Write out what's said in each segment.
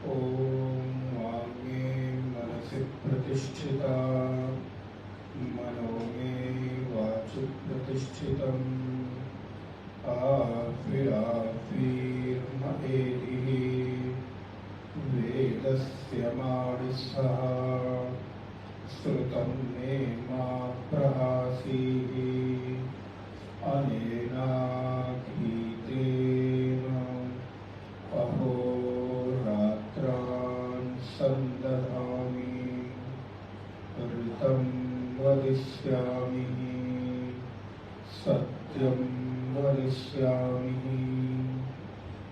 ॐ वाङ्मे मनसि प्रतिष्ठिता मनो मे वाचि प्रतिष्ठितम् आफिराफिर्म एदिः वेदस्य माणिसः श्रुतं मे मा प्रहासीः अनेनाधीतेन अहोरात्रान् सन्दधामि ऋतं वदिष्यामि सत्यं वदिष्यामि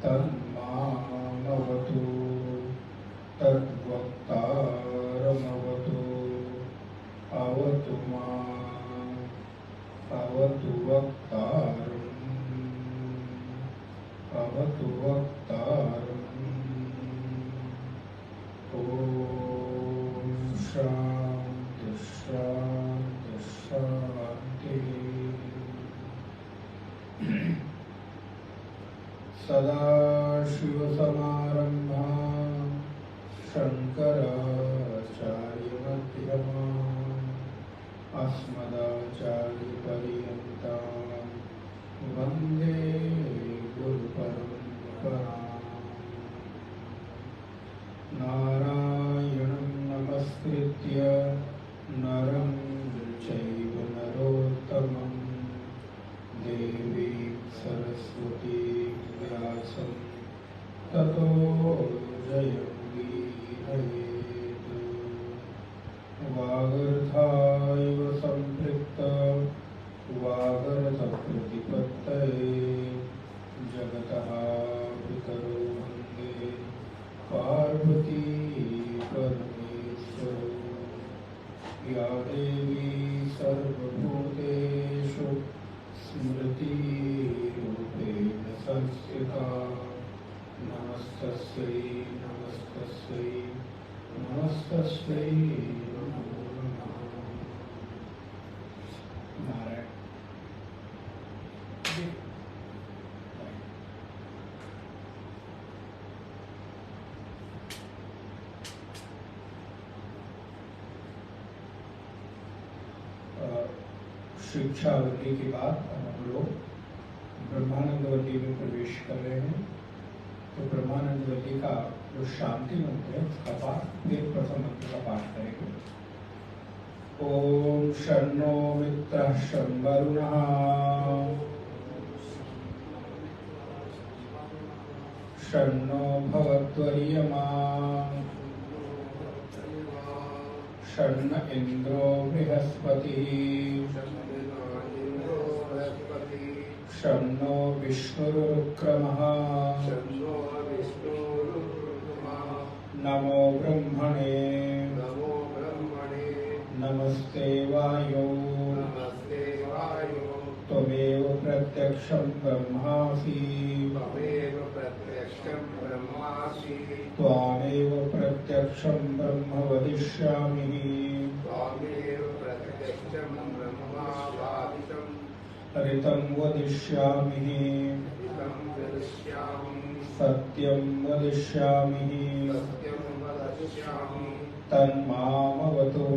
तन्मामवतु तद्वक्तारमवतु अवतु माम् अवतु वक्तारम् अवतु वक्तारम्। ॐ शान्ति शान्ति शान्तिः। सदाशिवसमारम्भां शङ्कराचार्यमध्यमाम् अस्मदाचार्यपर्यन्तां वन्दे गुरुपरम्पराम्। नारायणं नमस्कृत्य नरं चैव नरोत्तमं देवीं सरस्वतीं व्यासं ततो जयमुदीरयेत्। वागर्थायव सम्पृक्त वागर्थप्रतिपत्तये जगतः पितरो वन्दे पार्वती परमेश्वरौ। या देवी सर्वभूतेषु स्मृतिरूपेण संस्थिता नमस्तस्यै नमस्तस्यै नमस्तस्यै नमो नमः। नारायण शिक्षावल्ली के बाद हम लोग ब्रह्मानंदवल्ली में प्रवेश कर रहे हैं। तो ब्रह्मानंदवल्ली का जो शांति मंत्र है उसका पाठ फिर प्रथम मंत्र का पाठ करेंगे। ओम शन्नो मित्रः शं वरुणः शन्नो भवत्वर्यमा शन्न इंद्रो बृहस्पतिः शन्नो विष्णुरुक्रमः नमो ब्रह्मणे नमस्ते वायो त्वमेव प्रत्यक्षं ब्रह्मासि त्वामेव प्रत्यक्षं ब्रह्म वदिष्यामि ऋतं वदिष्यामि सत्यं वदिष्यामि तन्मामवतु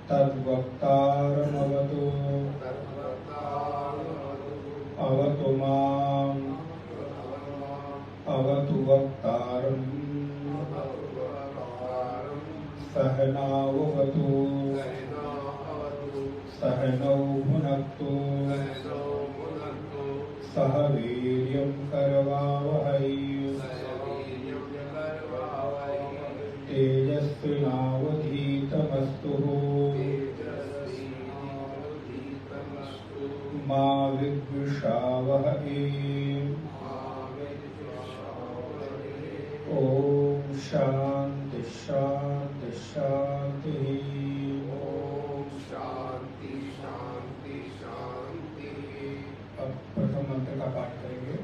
तद्वक्तारमवतु अवतु माम् अवतु वक्तारम् सहनावतु सहनौ भुनक्तु सह वीर्यं करवावहै तेजस्विनावधीतमस्तु मा विद्विषावहै। ॐ शान्ति शान्ति शान्तिः। अब प्रथम मंत्र का पाठ करेंगे।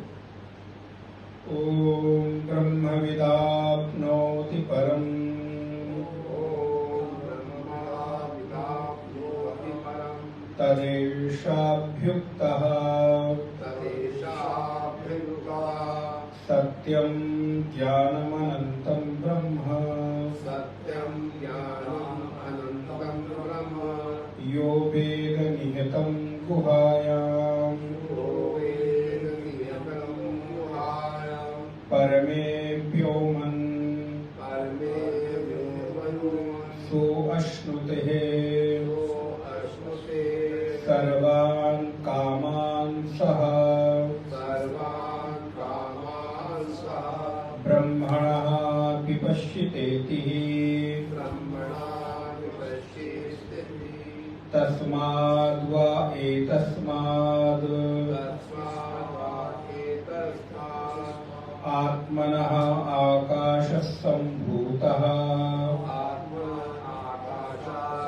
ओम ब्रह्मविदाप्नोति परम् तदेशाभ्युक्तः सत्यं ज्ञानमनन्तं ब्रह्म सत्यं ज्ञानम् अनन्तं ब्रह्म यो वेदनिहितं गुहायां यो वेदनिहितं गुहायां परमे व्योमन् परमे व्योमन् सोऽश्नुते अश्नुते सर्वान् कामान् सः सर्वान् कामान् सः ब्रह्मणः विपश्यतेति ब्रह्मणा विपश्यति तस्माद् वा एतस्माद् तस्मादेतस्मात् आत्मनः आकाशः सम्भूतः आकाशसम्भूतः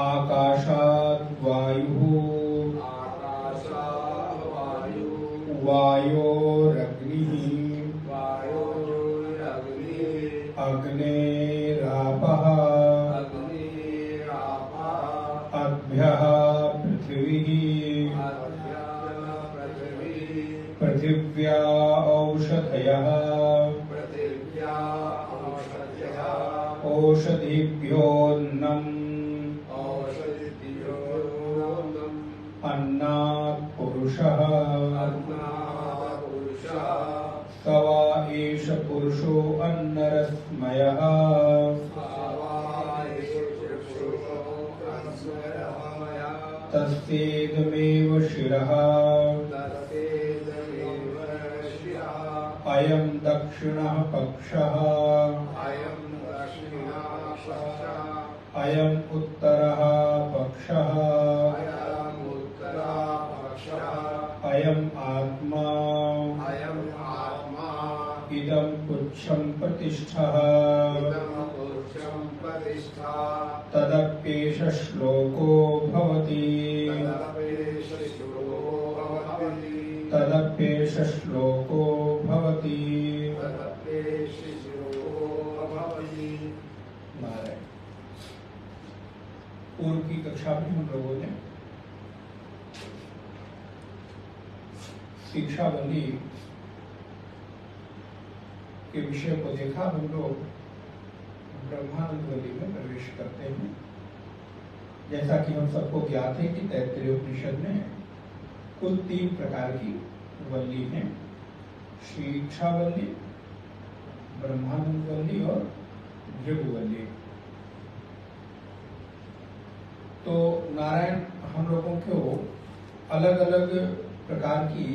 आकाशाद् वायुः आकाशात् वायुः वायोरग्निः वायोरग्निः अग्नेरापः अग्निरापः अभ्यः पृथिवीः पृथिवी पृथिव्या औषधयः पृथिव्या औषधयः ओषधिभ्योऽन्नम् औषधियोऽन्नम् अन्नात् पुरुषः अन्नात् पुरुषः स वा एष पुरुषो अन्नरश्मयः तस्येदमेव शिरः अयं दक्षिणः पक्षः अयम् उत्तरः पक्षः अयम् आत्मा इदं पुच्छं प्रतिष्ठः तदप्येष श्लोको भवति तदप्येष श्लोको भवति नारायण। पूर्व की कक्षा में हम लोगों ने शिक्षावल्ली के विषय को देखा। हम लोग ब्रह्मानंद वल्ली में प्रवेश करते हैं। जैसा कि हम सबको ज्ञात है कि तैत्तिरीय उपनिषद में कुल 3 प्रकार की वल्ली हैं: शिक्षावल्ली, ब्रह्मानंद वल्ली और भृगुवल्ली। तो नारायण हम लोगों को अलग अलग प्रकार की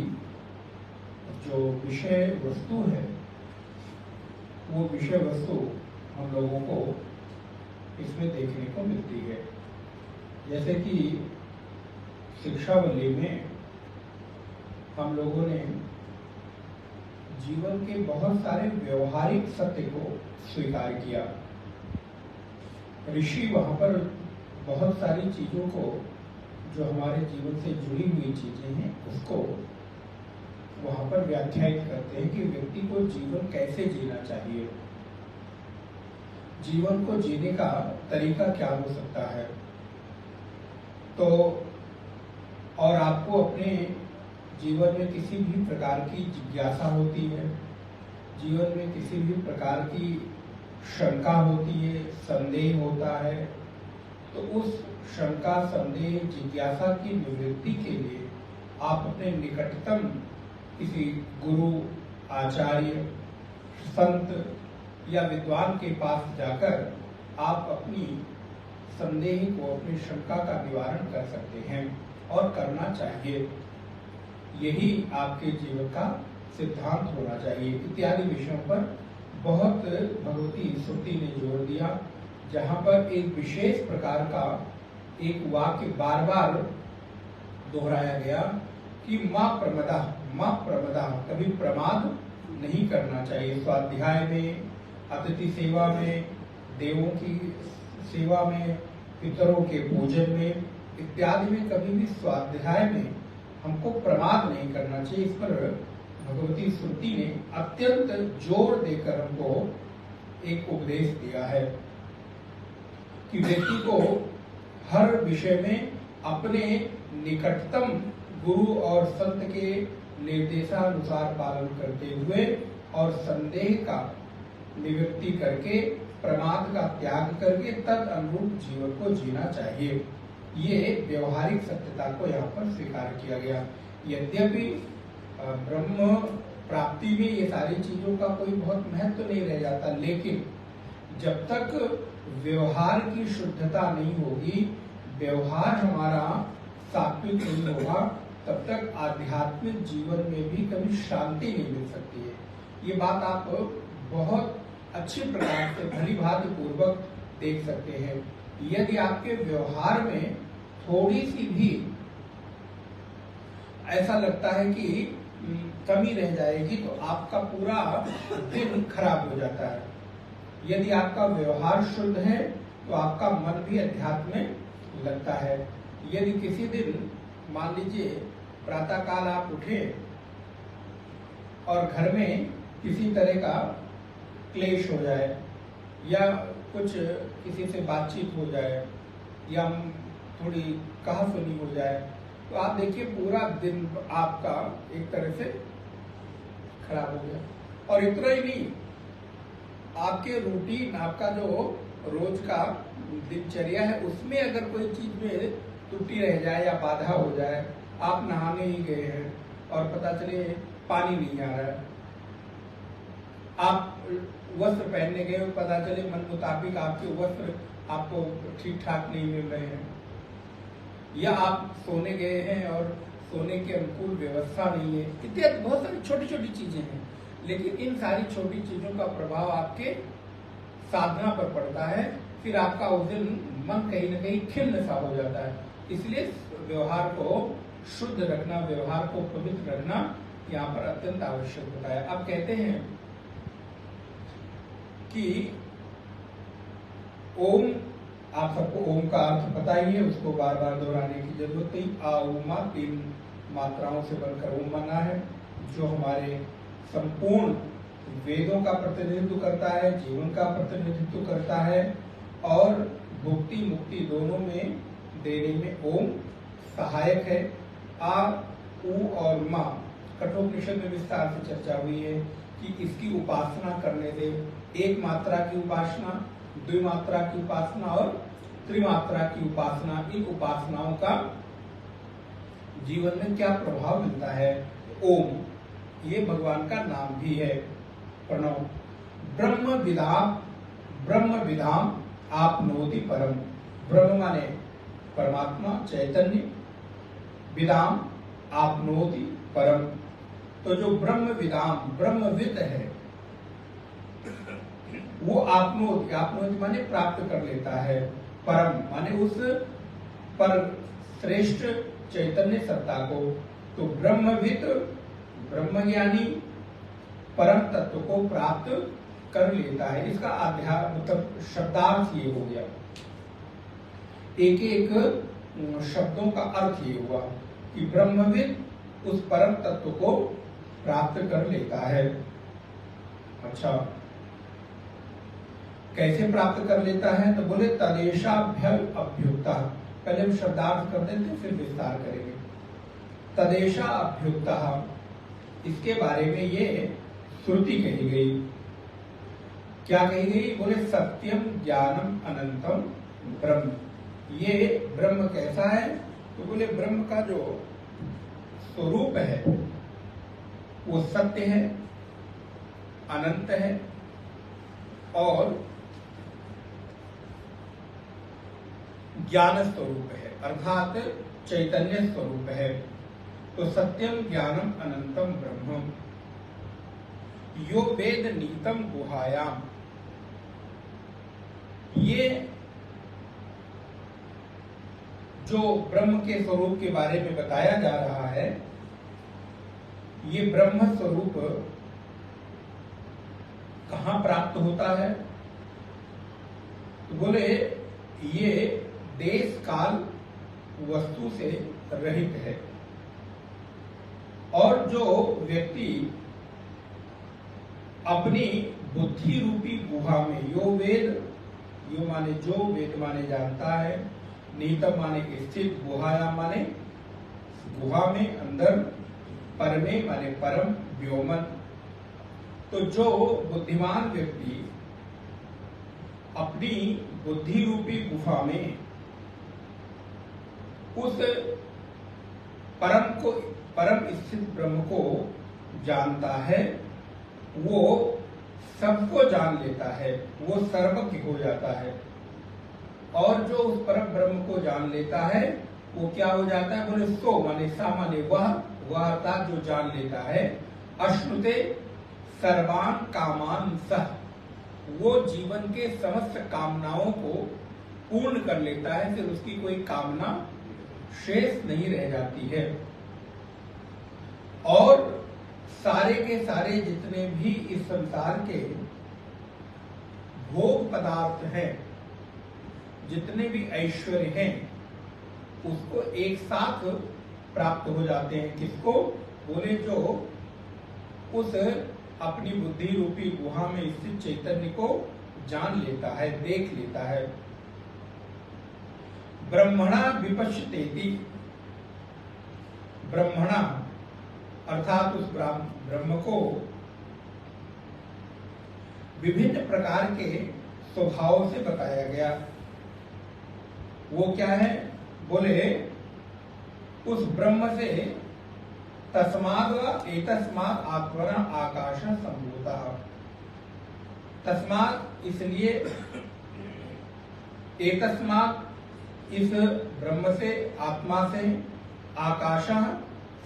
जो विषय वस्तु है, वो विषय वस्तु हम लोगों को इसमें देखने को मिलती है। जैसे कि शिक्षावल्ली में हम लोगों ने जीवन के बहुत सारे व्यवहारिक सत्य को स्वीकार किया। ऋषि वहां पर बहुत सारी चीजों को, जो हमारे जीवन से जुड़ी हुई चीजें हैं, उसको वहां पर व्याख्यायित करते हैं कि व्यक्ति को जीवन कैसे जीना चाहिए, जीवन को जीने का तरीका क्या हो सकता है। तो और आपको अपने जीवन में किसी भी प्रकार की जिज्ञासा होती है, जीवन में किसी भी प्रकार की शंका होती है, संदेह होता है, तो उस शंका, संदेह, जिज्ञासा की निवृत्ति के लिए आप अपने निकटतम किसी गुरु, आचार्य, संत या विद्वान के पास जाकर आप अपनी संदेह को, अपनी शंका का निवारण कर सकते हैं और करना चाहिए। यही आपके जीवन का सिद्धांत होना चाहिए। इत्यादि विषयों पर बहुत भगवती श्रुति ने जोर दिया, जहां पर एक विशेष प्रकार का एक वाक्य बार बार दोहराया गया कि मां प्रमदा, मां प्रमदा, कभी प्रमाद नहीं करना चाहिए। स्वाध्याय में, अतिथि सेवा में, देवों की सेवा में, पितरों के पूजन में इत्यादि में कभी भी स्वाध्याय में हमको प्रमाद नहीं करना चाहिए। इस पर भगवती श्रुति ने अत्यंत जोर देकर हमको एक उपदेश दिया है कि व्यक्ति को हर विषय में अपने निकटतम गुरु और संत के निर्देशानुसार पालन करते हुए और संदेह का निवृत्ति करके प्रमाद का त्याग करके तद अनुरूप जीवन को जीना चाहिए। ये व्यवहारिक सत्यता को यहाँ पर स्वीकार किया गया। यद्यपि ब्रह्म प्राप्ति में ये सारी चीजों का कोई बहुत महत्व नहीं रह जाता, लेकिन जब तक व्यवहार की शुद्धता नहीं होगी, व्यवहार हमारा सात्विक नहीं होगा, तब तक आध्यात्मिक जीवन में भी कभी शांति नहीं मिल सकती है। ये बात आप बहुत अच्छे प्रकार से भली भांति पूर्वक देख सकते हैं। यदि आपके व्यवहार में थोड़ी सी भी ऐसा लगता है कि कमी रह जाएगी, तो आपका पूरा दिन खराब हो जाता है। यदि आपका व्यवहार शुद्ध है तो आपका मन भी अध्यात्म में लगता है। यदि किसी दिन मान लीजिए प्रातःकाल आप उठे और घर में किसी तरह का क्लेश हो जाए या कुछ किसी से बातचीत हो जाए या थोड़ी कहासुनी हो जाए, तो आप देखिए पूरा दिन आपका एक तरह से खराब हो गया। और इतना ही नहीं, आपके रूटीन, आपका जो रोज का दिनचर्या है, उसमें अगर कोई चीज में त्रुटि रह जाए या बाधा हो जाए, आप नहाने ही गए हैं और पता चले पानी नहीं आ रहा है, आप वस्त्र पहनने गए, पता चले मन मुताबिक आपके वस्त्र आपको ठीक ठाक नहीं मिल रहे हैं, या आप सोने गए हैं और सोने के अनुकूल व्यवस्था नहीं है, इत्यादि बहुत सारी छोटी छोटी चीजें हैं। लेकिन इन सारी छोटी चीजों का प्रभाव आपके साधना पर पड़ता है, फिर आपका उस दिन मन कहीं न कहीं खिन्न सा हो जाता है। इसलिए व्यवहार को शुद्ध रखना, व्यवहार को पवित्र रखना यहाँ पर अत्यंत आवश्यक होता है। अब कहते हैं कि ओम, आप सबको ओम का अर्थ पता ही है, उसको बार बार दोहराने की जरूरत नहीं। आ उमा 3 मात्राओं से बनकर ओम बना है, जो हमारे संपूर्ण वेदों का प्रतिनिधित्व करता है, जीवन का प्रतिनिधित्व करता है और भुक्ति मुक्ति दोनों में देने में ओम सहायक है। आ, उ और मा कठोपनिषद में विस्तार से चर्चा हुई है कि इसकी उपासना करने से एक मात्रा की उपासना, द्विमात्रा की उपासना और त्रिमात्रा की उपासना, इन उपासनाओं का जीवन में क्या प्रभाव मिलता है। ओम ये भगवान का नाम भी है। प्रणव ब्रह्म विधाम आपनोति परम। ब्रह्म माने परमात्मा चैतन्य, विदाम आपनोति परम। तो जो ब्रह्म विदाम ब्रह्मविद है वो आपनोति माने प्राप्त कर लेता है, परम माने उस पर श्रेष्ठ चैतन्य सत्ता को। तो ब्रह्मविद ब्रह्मज्ञानी परम तत्व को प्राप्त कर लेता है। इसका अध्यात्म मतलब शब्दार्थ ये हो गया, एक एक शब्दों का अर्थ ये हुआ कि ब्रह्मविद उस परम तत्व को प्राप्त कर लेता है। अच्छा, कैसे प्राप्त कर लेता है? तो बोले तदेशाभ्य अभ्युक्ता। पहले हम शब्दार्थ कर देते फिर विस्तार करेंगे। तदेशा अभ्युक्ता, इसके बारे में ये श्रुति कही गई। क्या कही गई? बोले सत्यम ज्ञानम अनंतम ब्रह्म। ये ब्रह्म कैसा है? तो बोले ब्रह्म का जो स्वरूप है वो सत्य है, अनंत है और ज्ञान स्वरूप है, अर्थात चैतन्य स्वरूप है। तो सत्यम ज्ञानम अनंतम ब्रह्म यो वेद नीतम गुहायाम। ये जो ब्रह्म के स्वरूप के बारे में बताया जा रहा है, ये ब्रह्म स्वरूप कहाँ प्राप्त होता है? तो बोले ये देश काल वस्तु से रहित है और जो व्यक्ति अपनी बुद्धि रूपी गुहा में, यो वेद, यो माने जो, वेद माने जानता है, नीतम माने स्थित, गुहाया माने गुहा में अंदर, परमे माने परम, व्योमन। तो जो बुद्धिमान व्यक्ति अपनी बुद्धि रूपी गुफा में उस परम स्थित ब्रह्म को जानता है, वो सबको जान लेता है, वो सर्वज्ञ हो जाता है। और जो उस परम ब्रह्म को जान लेता है वो क्या हो जाता है? बोले सो माने सा माने वह अर्थात जो जान लेता है, अश्नुते सर्वान कामान सह, वो जीवन के समस्त कामनाओं को पूर्ण कर लेता है, फिर उसकी कोई कामना शेष नहीं रह जाती है। और सारे के सारे जितने भी इस संसार के भोग पदार्थ हैं, जितने भी ऐश्वर्य हैं, उसको एक साथ प्राप्त हो जाते हैं। किसको? बोले जो उस अपनी बुद्धि रूपी गुहा में स्थित चैतन्य को जान लेता है, देख लेता है। ब्रह्मणा विपश्यतेति, ब्रह्मणा अर्थात उस ब्रह्म को विभिन्न प्रकार के स्वभावों से बताया गया। वो क्या है? बोले उस ब्रह्म से तस्माद व एतस्माद आत्मना आकाश संभूता। तस्माद इसलिए, एतस्माद इस ब्रह्म से, आत्मा से, आकाश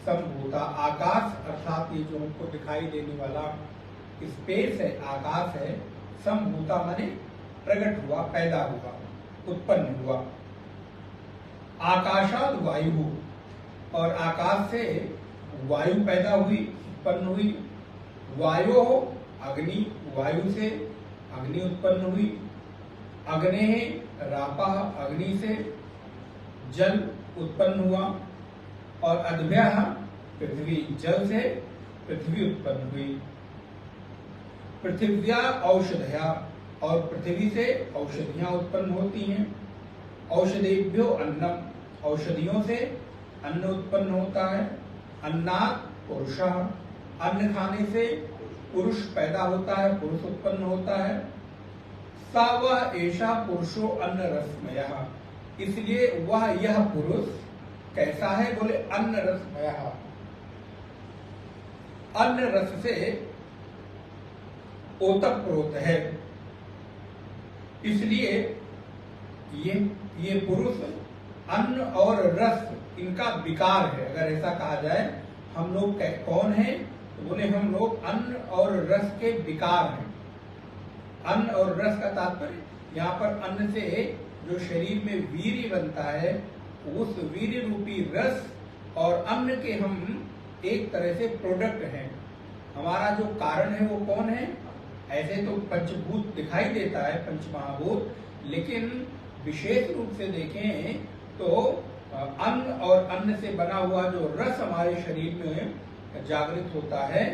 संभूता, आकाश अर्थात ये जो हमको दिखाई देने वाला स्पेस है, आकाश है। संभूता माने प्रकट हुआ, पैदा हुआ, उत्पन्न हुआ। आकाशाद वायु, और आकाश से वायु पैदा हुई, उत्पन्न हुई। वायु अग्नि, वायु से अग्नि उत्पन्न हुई। अग्ने रापा, अग्नि से जल उत्पन्न हुआ। और अद्भ्य पृथ्वी, जल से पृथ्वी उत्पन्न हुई। पृथिव्या औषधया, और पृथ्वी से औषधियां उत्पन्न होती हैं। औषधेभ्यो अन्नम, औषधियों से अन्न उत्पन्न होता है। अन्नात् पुरुषः, अन्न खाने से पुरुष पैदा होता है, पुरुष उत्पन्न होता है। सा वह ऐसा पुरुषो अन्न रसमयः, इसलिए वह यह पुरुष कैसा है? बोले अन्न रसमयः, अन्न रस से ओतप्रोत है। इसलिए ये पुरुष अन्न और रस इनका विकार है। अगर ऐसा कहा जाए हम लोग कौन हैं, तो बोले हम लोग अन्न और रस के विकार हैं। अन्न और रस का तात्पर्य यहाँ पर अन्न से जो शरीर में वीर्य बनता है, उस वीर्य रूपी रस और अन्न के हम एक तरह से प्रोडक्ट हैं। हमारा जो कारण है वो कौन है? ऐसे तो पंचभूत दिखाई देता है, पंचमहाभूत, लेकिन विशेष रूप से देखें तो अन्न और अन्न से बना हुआ जो रस हमारे शरीर में जागृत होता है,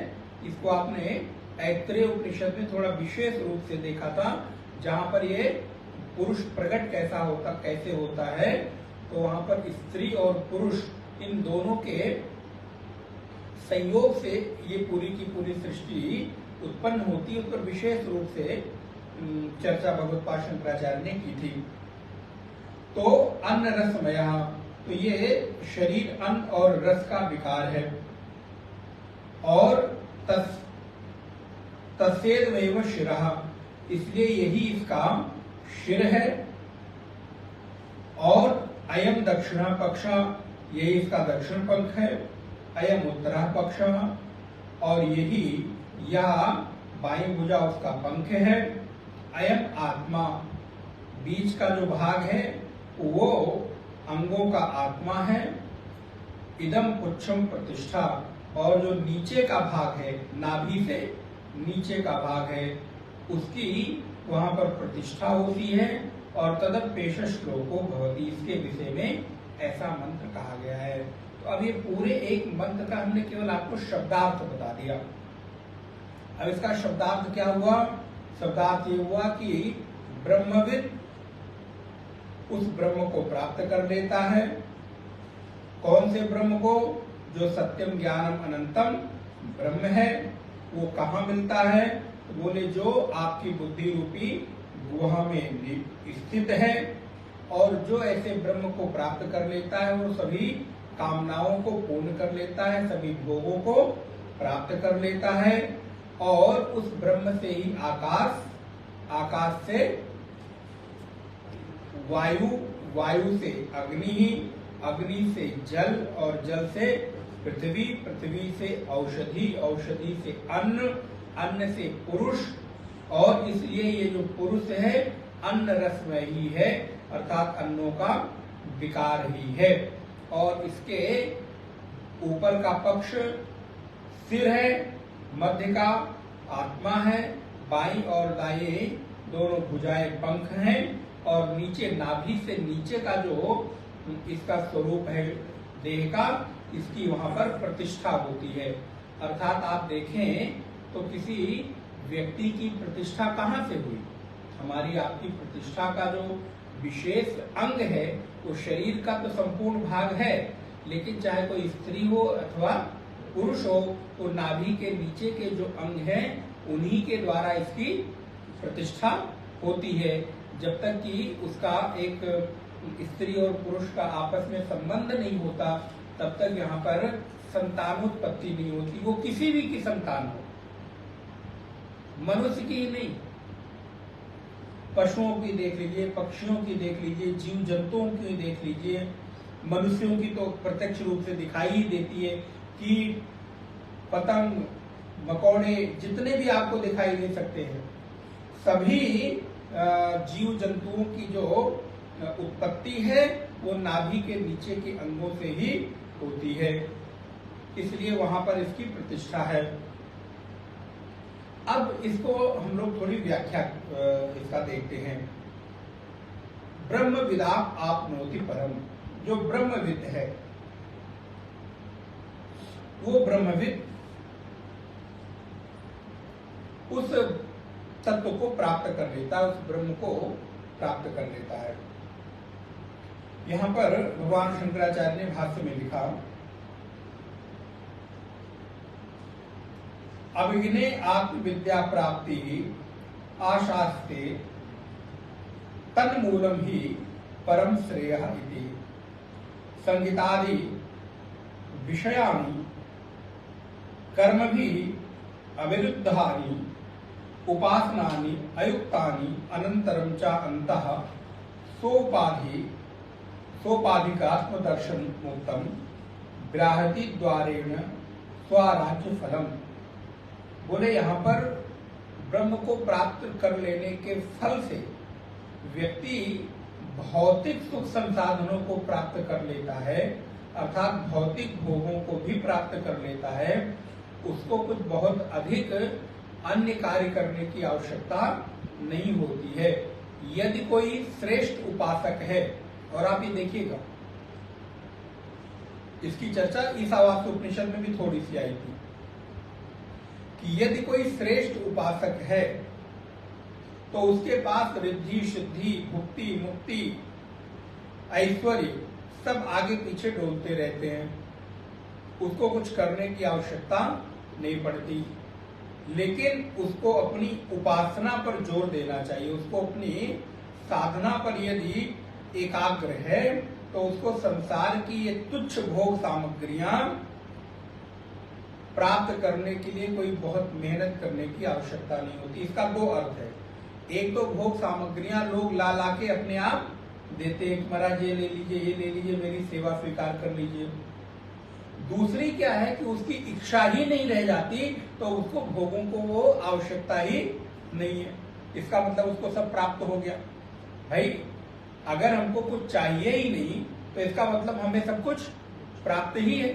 इसको आपने ऐत्रेय उपनिषद में थोड़ा विशेष रूप से देखा था, जहां पर ये पुरुष प्रकट कैसे होता है, तो वहां पर स्त्री और पुरुष इन दोनों के संयोग से ये पूरी की पूरी सृष्टि उत्पन्न होती है। उस पर विशेष रूप से चर्चा भगवत्पाद शंकराचार्य ने की थी। तो अन्न रसमय, तो ये शरीर अन्न और रस का विकार है। और तस्येदमेव शिरः, इसलिए यही इसका शिर है। और अयम दक्षिणा पक्ष, यही इसका दक्षिण पंख है। अयम उत्तरा पक्ष, और यही यह बाईं भुजा उसका पंख है। अयम आत्मा, बीच का जो भाग है वो अंगों का आत्मा है। इदम पुच्छम प्रतिष्ठा, और जो नीचे का भाग है, नाभि से नीचे का भाग है, उसकी वहां पर प्रतिष्ठा होती है। और तदपेश श्लोको भवति, इसके विषय में ऐसा मंत्र कहा गया है। तो अब ये पूरे एक मंत्र का हमने केवल आपको शब्दार्थ बता दिया। अब इसका शब्दार्थ क्या हुआ? शब्दार्थ ये हुआ कि ब्रह्मविद उस ब्रह्म को प्राप्त कर लेता है। कौन से ब्रह्म को? जो सत्यम ज्ञानम अनंतम ब्रह्म है वो कहाँ मिलता है? तो बोले जो आपकी बुद्धि रूपी गुहा में स्थित है, और जो ऐसे ब्रह्म को प्राप्त कर लेता है वो सभी कामनाओं को पूर्ण कर लेता है, सभी भोगों को प्राप्त कर लेता है, और उस ब्रह्म से ही आकाश, आकाश से वायु, वायु से अग्नि, अग्नि से जल, और जल से पृथ्वी, पृथ्वी से औषधि, औषधि से अन्न, अन्न से पुरुष, और इसलिए ये जो पुरुष है अन्न रसमय ही है, अर्थात अन्नों का विकार ही है। और इसके ऊपर का पक्ष सिर है, मध्य का आत्मा है, बाईं और दाएं दोनों भुजाएं पंख हैं, और नीचे नाभि से नीचे का जो इसका स्वरूप है देह का, इसकी वहां पर प्रतिष्ठा होती है। अर्थात आप देखें तो किसी व्यक्ति की प्रतिष्ठा कहाँ से हुई? हमारी आपकी प्रतिष्ठा का जो विशेष अंग है वो शरीर का तो संपूर्ण भाग है, लेकिन चाहे कोई स्त्री हो अथवा पुरुष हो, तो नाभि के नीचे के जो अंग हैं उन्हीं के द्वारा इसकी प्रतिष्ठा होती है। जब तक कि उसका एक स्त्री और पुरुष का आपस में संबंध नहीं होता, तब तक यहाँ पर संतानोत्पत्ति नहीं होती, वो किसी भी की संतान हो, मनुष्य की ही नहीं, पशुओं की देख लीजिए, पक्षियों की देख लीजिए, जीव जंतुओं की देख लीजिए, मनुष्यों की तो प्रत्यक्ष रूप से दिखाई ही देती है। कीट, पतंग, मकोड़े जितने भी आपको दिखाई दे सकते हैं, सभी जीव जंतुओं की जो उत्पत्ति है वो नाभि के नीचे के अंगों से ही होती है, इसलिए वहां पर इसकी प्रतिष्ठा है। अब इसको हम लोग थोड़ी व्याख्या इसका देखते हैं। ब्रह्म विदा आपनोति परम, जो ब्रह्मविद है वो ब्रह्मविद उस तत्व को प्राप्त कर लेता है, उस ब्रह्म को प्राप्त कर लेता है। यहां पर भगवान शंकराचार्य ने भाष्य में लिखा, अभिज्ञे आत्मविद्या प्राप्ति आशास्ते तन्मूलम ही परम श्रेयः इति संगीतादि विषयानि कर्मभिः अविरुद्धानि उपासनानि अयुक्तानि अनंतरं च अंतः सोपाधिकात्मदर्शन मुक्तम ग्राहति द्वारेण स्वराज्य फलम। बोले यहाँ पर ब्रह्म को प्राप्त कर लेने के फल से व्यक्ति भौतिक सुख संसाधनों को प्राप्त कर लेता है, अर्थात भौतिक भोगों को भी प्राप्त कर लेता है। उसको कुछ बहुत अधिक अन्य कार्य करने की आवश्यकता नहीं होती है। यदि कोई श्रेष्ठ उपासक है, और आप ये देखिएगा इसकी चर्चा ईशावास्योपनिषद में भी थोड़ी सी आई थी, कि यदि कोई श्रेष्ठ उपासक है तो उसके पास रिद्धि, सिद्धि, भुक्ति, मुक्ति, ऐश्वर्य सब आगे पीछे डोलते रहते हैं, उसको कुछ करने की आवश्यकता नहीं पड़ती। लेकिन उसको अपनी उपासना पर जोर देना चाहिए, उसको अपनी साधना पर यदि एकाग्र है तो उसको संसार की ये तुच्छ भोग सामग्रियां प्राप्त करने के लिए कोई बहुत मेहनत करने की आवश्यकता नहीं होती। इसका दो अर्थ है, एक तो भोग सामग्रियां लोग ला ला के अपने आप देते हैं, महाराज ये ले लीजिए, ये ले लीजिए, मेरी सेवा स्वीकार कर लीजिए। दूसरी क्या है कि उसकी इच्छा ही नहीं रह जाती, तो उसको भोगों को वो आवश्यकता ही नहीं है। इसका मतलब उसको सब प्राप्त हो गया। भाई अगर हमको कुछ चाहिए ही नहीं तो इसका मतलब हमें सब कुछ प्राप्त ही है।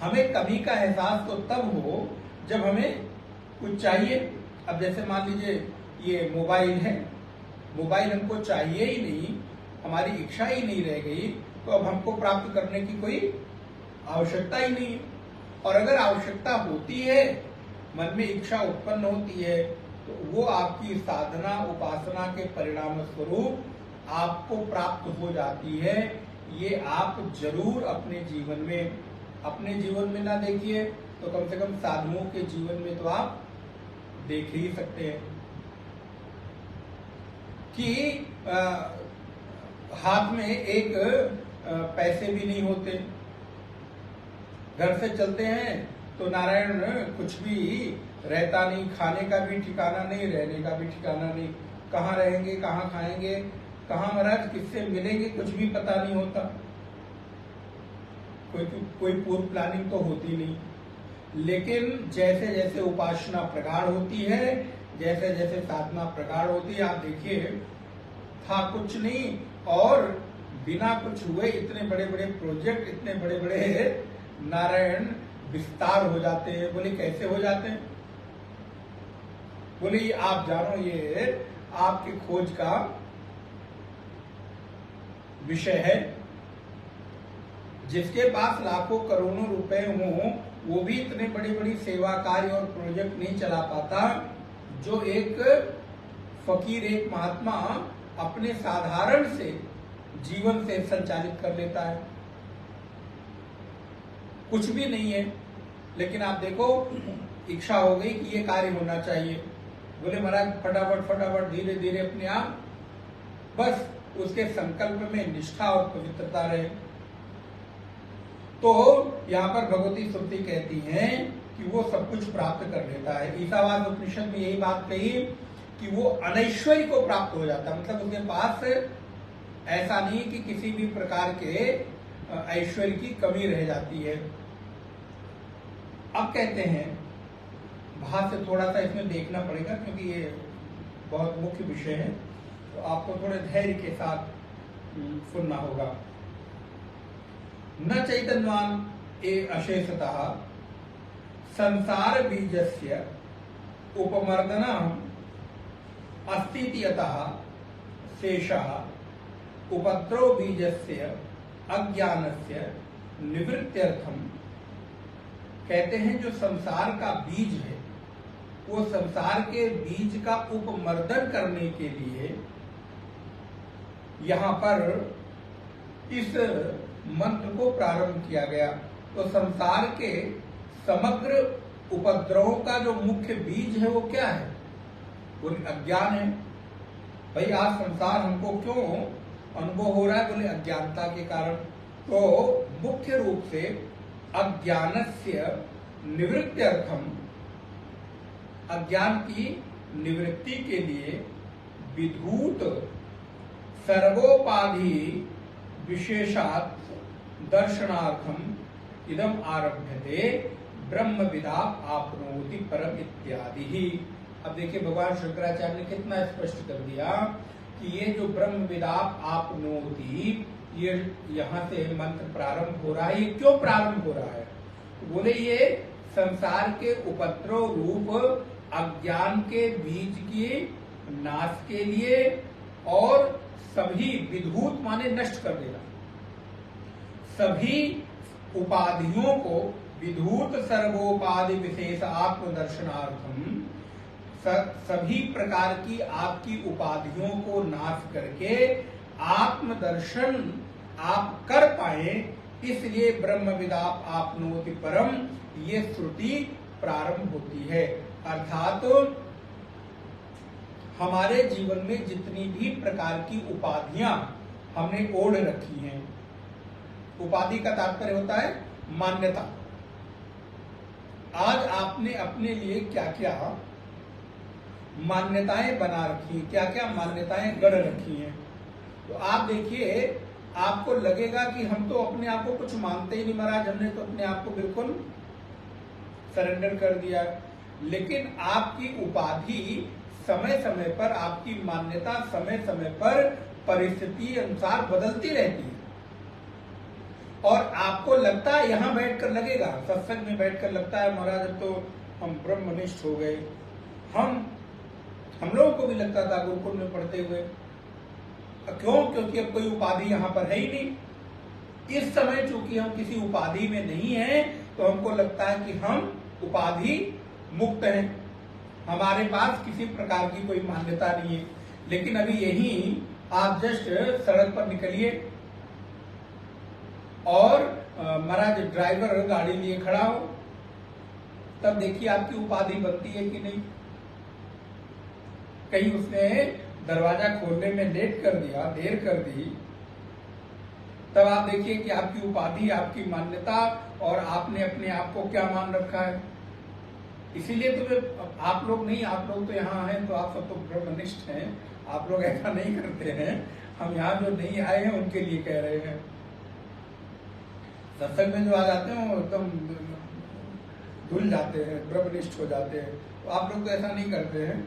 हमें कमी का एहसास तो तब हो जब हमें कुछ चाहिए। अब जैसे मान लीजिए ये मोबाइल है, मोबाइल हमको चाहिए ही नहीं, हमारी इच्छा ही नहीं रह गई, तो अब हमको प्राप्त करने की कोई आवश्यकता ही नहीं है। और अगर आवश्यकता होती है, मन में इच्छा उत्पन्न होती है, तो वो आपकी साधना उपासना के परिणाम स्वरूप आपको प्राप्त हो जाती है। ये आप जरूर अपने जीवन में ना देखिए तो कम से कम साधुओं के जीवन में तो आप देख ही सकते हैं कि हाथ में एक पैसे भी नहीं होते, घर से चलते हैं तो नारायण कुछ भी रहता नहीं, खाने का भी ठिकाना नहीं, रहने का भी ठिकाना नहीं, कहाँ रहेंगे, कहाँ खाएंगे, कहाँ महाराज किससे मिलेंगे, कुछ भी पता नहीं होता, कोई पूर्व प्लानिंग तो होती नहीं। लेकिन जैसे जैसे उपासना प्रगाढ़ होती है, जैसे जैसे साधना प्रगाढ़ होती है, आप देखिए था कुछ नहीं और बिना कुछ हुए इतने बड़े बड़े प्रोजेक्ट, इतने बड़े बड़े नारायण विस्तार हो जाते हैं। बोले कैसे हो जाते हैं? बोले आप जानो, ये आपकी खोज का विषय है। जिसके पास लाखों करोड़ों रुपए हों वो भी इतने बड़ी बड़ी सेवा कार्य और प्रोजेक्ट नहीं चला पाता जो एक फकीर, एक महात्मा अपने साधारण से जीवन से संचालित कर लेता है। कुछ भी नहीं है लेकिन आप देखो इच्छा हो गई कि ये कार्य होना चाहिए। बोले महाराज फटाफट फटाफट धीरे धीरे अपने आप, बस उसके संकल्प में निष्ठा और पवित्रता रहे। तो यहाँ पर भगवती श्रुति कहती है कि वो सब कुछ प्राप्त कर लेता है। ईसावास उपनिषद में यही बात कही कि वो अनैश्वर्य को प्राप्त हो जाता है, मतलब उसके पास ऐसा नहीं कि किसी भी प्रकार के ऐश्वर्य की कमी रह जाती है। अब कहते हैं, भाष्य से थोड़ा सा इसमें देखना पड़ेगा क्योंकि ये बहुत मुख्य विषय है, तो आपको थोड़े धैर्य के साथ सुनना होगा। न चैतन्यवान ए अशेषतः संसार बीजस्य उपमर्दनम अस्तित्यतः शेषः उपद्रव बीजस्य अज्ञानस्य निवृत्त्यर्थम। कहते हैं जो संसार का बीज है वो संसार के बीज का उपमर्दन करने के लिए यहाँ पर इस मंत्र को प्रारंभ किया गया। तो संसार के समग्र उपद्रवों का जो मुख्य बीज है वो क्या है? वो अज्ञान है। भाई आज संसार हमको क्यों अनुभव हो रहा है? बोले अज्ञानता के कारण। तो मुख्य रूप से अज्ञानस्य निवृत्त्यर्थम, अज्ञान की निवृत्ति के लिए विधूत सर्वोपाधि विशेषात् दर्शनार्थम इदम आरभ्यते ब्रह्म विदाप आपनोति परम इत्यादि ही। अब देखिए भगवान शंकराचार्य ने कितना स्पष्ट कर दिया कि ये जो ब्रह्म विदाप आपनोति, ये यहाँ से मंत्र प्रारंभ हो रहा है। ये क्यों प्रारंभ हो रहा है? तो बोले ये संसार के उपद्रव रूप अज्ञान के बीज के नाश के लिए और सभी विधूत माने नष्ट कर देना, सभी उपाधियों को विधूत सर्वोपाधि विशेष आत्मदर्शनार्थम, सभी प्रकार की आपकी उपाधियों को नाश करके आत्मदर्शन आप कर पाए, इसलिए ब्रह्म विदाप आपनोति परम ये श्रुति प्रारंभ होती है। अर्थात हमारे जीवन में जितनी भी प्रकार की उपाधियां हमने ओढ़ रखी हैं, उपाधि का तात्पर्य होता है मान्यता। आज आपने अपने लिए क्या क्या मान्यताएं बना रखी हैं, क्या क्या मान्यताएं गढ़ रखी हैं। तो आप देखिए, आपको लगेगा कि हम तो अपने आप को कुछ मानते ही नहीं महाराज, हमने तो अपने आप को बिल्कुल सरेंडर कर दिया। लेकिन आपकी उपाधि समय समय पर, आपकी मान्यता समय समय पर परिस्थिति अनुसार बदलती रहती है। और आपको लगता है, यहां बैठकर लगेगा, सत्संग में बैठकर लगता है महाराज अब तो हम ब्रह्मनिष्ठ हो गए। हम लोगों को भी लगता था गुरुकुल में पढ़ते हुए। क्यों? क्योंकि अब कोई उपाधि यहाँ पर है ही नहीं। इस समय चूंकि हम किसी उपाधि में नहीं हैं, तो हमको लगता है कि हम उपाधि मुक्त हैं, हमारे पास किसी प्रकार की कोई मान्यता नहीं है। लेकिन अभी यही आप जस्ट सड़क पर निकलिए, और महाराज ड्राइवर गाड़ी लिए खड़ा हो, तब देखिए आपकी उपाधि बनती है कि नहीं। कहीं उसने दरवाजा खोलने में लेट कर दिया, देर कर दी, तब आप देखिए कि आपकी उपाधि, आपकी मान्यता और आपने अपने आप को क्या मान रखा है। इसीलिए तो आप लोग नहीं, आप लोग तो यहाँ हैं तो आप सब तो ब्रह्मनिष्ठ हैं, आप लोग ऐसा नहीं करते हैं। हम यहाँ जो नहीं आए हैं उनके लिए कह रहे हैं। सत्संग में जो आ जाते हैं वो एकदम धुल जाते हैं, ब्रह्मनिष्ठ हो जाते हैं। तो आप लोग तो ऐसा नहीं करते हैं।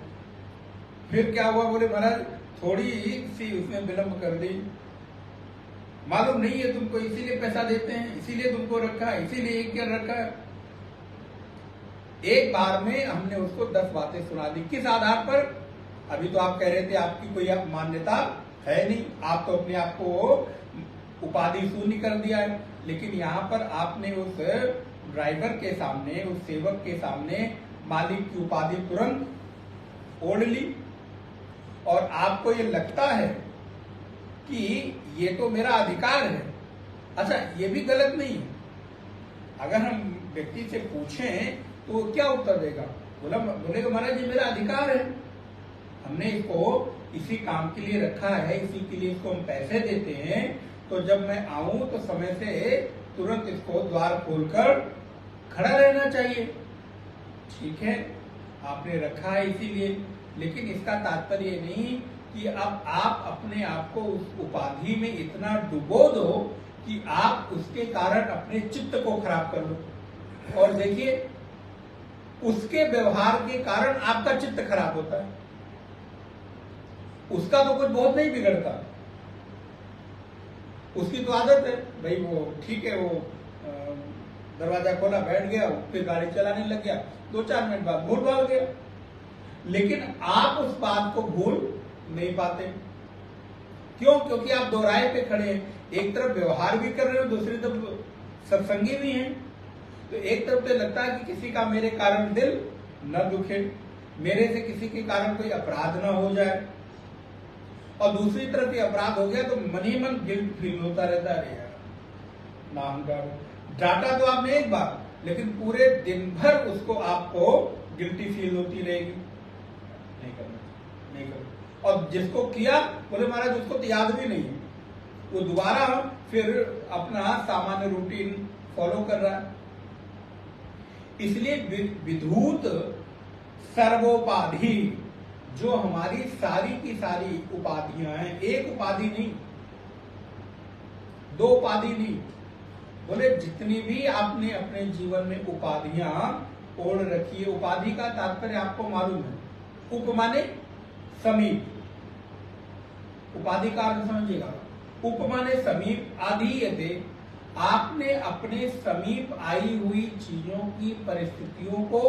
फिर क्या हुआ, बोले महाराज थोड़ी सी उसने विलंब कर दी, मालूम नहीं है तुमको, इसीलिए पैसा देते हैं, इसीलिए तुमको रखा है, इसीलिए क्या रखा है। एक बार में हमने उसको 10 बातें सुना दी। किस आधार पर? अभी तो आप कह रहे थे आपकी कोई मान्यता है नहीं, आप तो अपने आप को उपाधि शून्य कर दिया है। लेकिन यहाँ पर आपने उस ड्राइवर के सामने, उस सेवक के सामने मालिक की उपाधि तुरंत ओढ़ ली, और आपको ये लगता है कि ये तो मेरा अधिकार है। अच्छा, ये भी गलत नहीं है। अगर हम व्यक्ति से पूछें तो क्या उत्तर देगा? बोलेगा महाराज ये मेरा अधिकार है, हमने इसको इसी काम के लिए रखा है, इसी के लिए इसको हम पैसे देते हैं, तो जब मैं आऊं तो समय से तुरंत इसको द्वार खोलकर खड़ा रहना चाहिए। ठीक है, आपने रखा है इसीलिए, लेकिन इसका तात्पर्य नहीं कि अब आप अपने आप को उस उपाधि में इतना डुबो दो कि आप उसके कारण अपने चित्त को खराब कर लो। और देखिए, उसके व्यवहार के कारण आपका चित्त खराब होता है। उसका तो कुछ बहुत नहीं बिगड़ता, उसकी तो आदत है भाई, वो ठीक है, वो दरवाजा खोला, बैठ गया, फिर गाड़ी चलाने लग गया, 2-4 मिनट बाद भूल भाल गया। लेकिन आप उस बात को भूल नहीं पाते। क्यों? क्योंकि आप दोहराए पे खड़े हैं। एक तरफ व्यवहार भी कर रहे हो, दूसरी तरफ सत्संगी भी हैं। तो एक तरफ तो लगता है कि किसी का मेरे कारण दिल न दुखे, मेरे से किसी के कारण कोई अपराध ना हो जाए, और दूसरी तरफ ये अपराध हो गया तो मन ही मन गिल्ट फील होता रहता है। यार नाम का डाटा तो आपने एक बार, लेकिन पूरे दिन भर उसको आपको गिल्टी फील होती रहेगी। नहीं करना, नहीं करना। और जिसको किया, बोले महाराज उसको तो याद भी नहीं है, वो दोबारा फिर अपना सामान्य रूटीन फॉलो कर रहा है। इसलिए विधूत सर्वोपाधि, जो हमारी सारी की सारी उपाधियां हैं, एक उपाधि नहीं, 2 उपाधि नहीं, बोले जितनी भी आपने अपने जीवन में उपाधियां ओढ़ रखी है, उपाधि का तात्पर्य आपको मालूम है, उप माने समीप, उपाधि का अर्थ समझिएगा, उप माने समीप, आधीयते, आपने अपने समीप आई हुई चीजों की परिस्थितियों को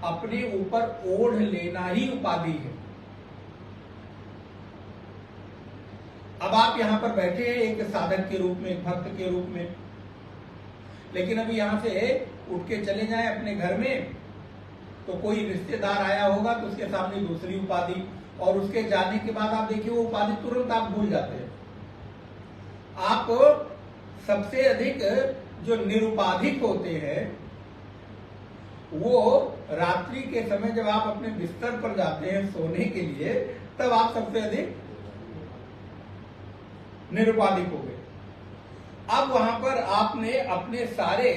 अपने ऊपर ओढ़ लेना ही उपाधि है। अब आप यहां पर बैठे हैं एक साधक के रूप में, एक भक्त के रूप में, लेकिन अभी यहां से उठ के चले जाएं अपने घर में, तो कोई रिश्तेदार आया होगा तो उसके सामने दूसरी उपाधि, और उसके जाने के बाद आप देखिए वो उपाधि तुरंत आप भूल जाते हैं। आप सबसे अधिक जो निरुपाधिक होते हैं वो रात्रि के समय जब आप अपने बिस्तर पर जाते हैं सोने के लिए, तब आप सबसे अधिक निरुपाधिक हो गए। अब वहां पर आपने अपने सारे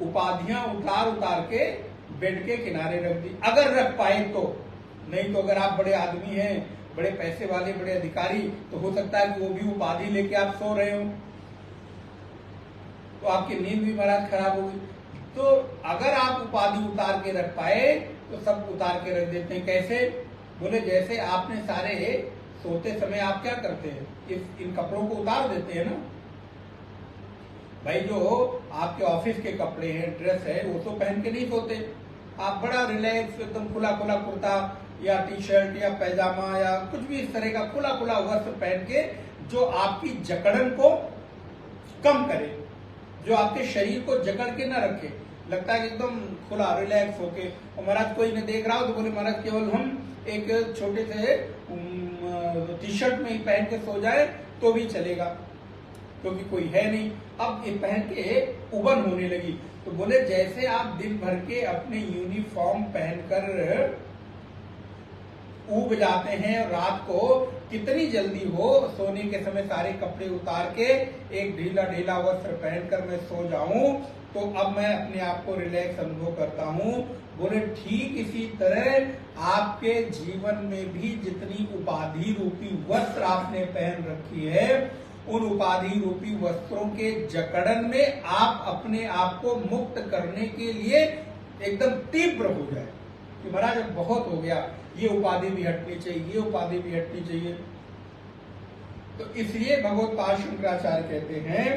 उपाधियां उतार उतार के बेड के किनारे रख दी, अगर रख पाए तो। नहीं तो अगर आप बड़े आदमी हैं, बड़े पैसे वाले, बड़े अधिकारी, तो हो सकता है कि वो भी उपाधि लेके आप सो रहे हो, तो आपकी नींद भी महाराज खराब होगी। तो अगर आप उपाधि उतार के रख पाए तो सब उतार के रख देते हैं। कैसे? बोले जैसे आपने सारे सोते समय आप क्या करते हैं, इन कपड़ों को उतार देते हैं ना भाई। जो आपके ऑफिस के कपड़े हैं, ड्रेस है, वो तो पहन के नहीं सोते। आप बड़ा रिलैक्स, एकदम खुला खुला कुर्ता या टी शर्ट या पैजामा या कुछ भी इस तरह का खुला खुला वस्त्र पहन के, जो आपकी जकड़न को कम करे, जो आपके शरीर को जकड़ के ना रखे। लगता है कि एकदम खुला रिलैक्स होके, और महाराज कोई ने देख रहा हो तो बोले महाराज केवल हम एक छोटे से टी शर्ट में ही पहन के सो जाए तो भी चलेगा। क्योंकि कोई है नहीं। अब ये पहन के उबन होने लगी। तो बोले जैसे आप दिन भर के अपने यूनिफॉर्म पहनकर ऊब जाते हैं और रात को कितनी जल्दी हो सोने के समय सारे कपड़े उतार के एक ढीला ढीला वस्त्र पहनकर मैं सो जाऊं, तो अब मैं अपने आप को रिलैक्स अनुभव करता हूं। बोले ठीक इसी तरह आपके जीवन में भी जितनी उपाधि रूपी वस्त्र आपने पहन रखी है, उन उपाधि रूपी वस्त्रों के जकड़न में आप अपने आप को मुक्त करने के लिए एकदम तीव्र हो जाए कि महाराज अब बहुत हो गया, ये उपाधि भी हटनी चाहिए, ये उपाधि भी हटनी चाहिए। तो इसलिए भगवत्पाद शंकराचार्य कहते हैं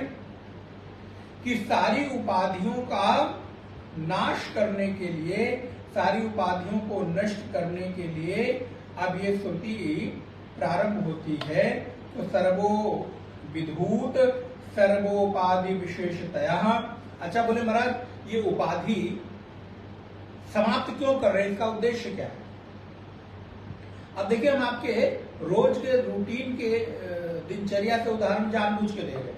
कि सारी उपाधियों का नाश करने के लिए, सारी उपाधियों को नष्ट करने के लिए अब ये श्रुति प्रारंभ होती है। तो सर्वो विधूत सर्वोपाधि विशेषतया। अच्छा बोले महाराज ये उपाधि समाप्त क्यों कर रहे हैं, इसका उद्देश्य क्या है? अब देखिए हम आपके रोज के रूटीन के दिनचर्या से उदाहरण जानबूझ के दे रहे हैं।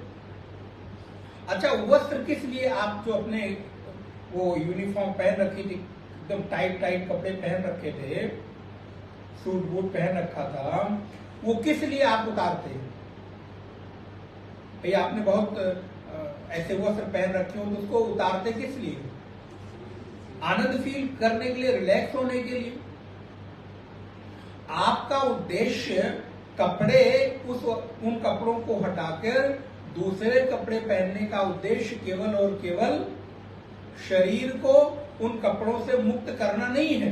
अच्छा वस्त्र किस लिए आप जो अपने वो यूनिफॉर्म पहन रखी थी, एकदम टाइट टाइट कपड़े पहन रखे थे, सूट बूट पहन रखा था, वो किस लिए आप उतारते हैं? भैया आपने बहुत ऐसे वस्त्र पहन रखे हो तो उसको उतारते किस लिए? आनंद फील करने के लिए, रिलैक्स होने के लिए। आपका उद्देश्य कपड़े उन कपड़ों को हटाकर दूसरे कपड़े पहनने का उद्देश्य केवल और केवल शरीर को उन कपड़ों से मुक्त करना नहीं है,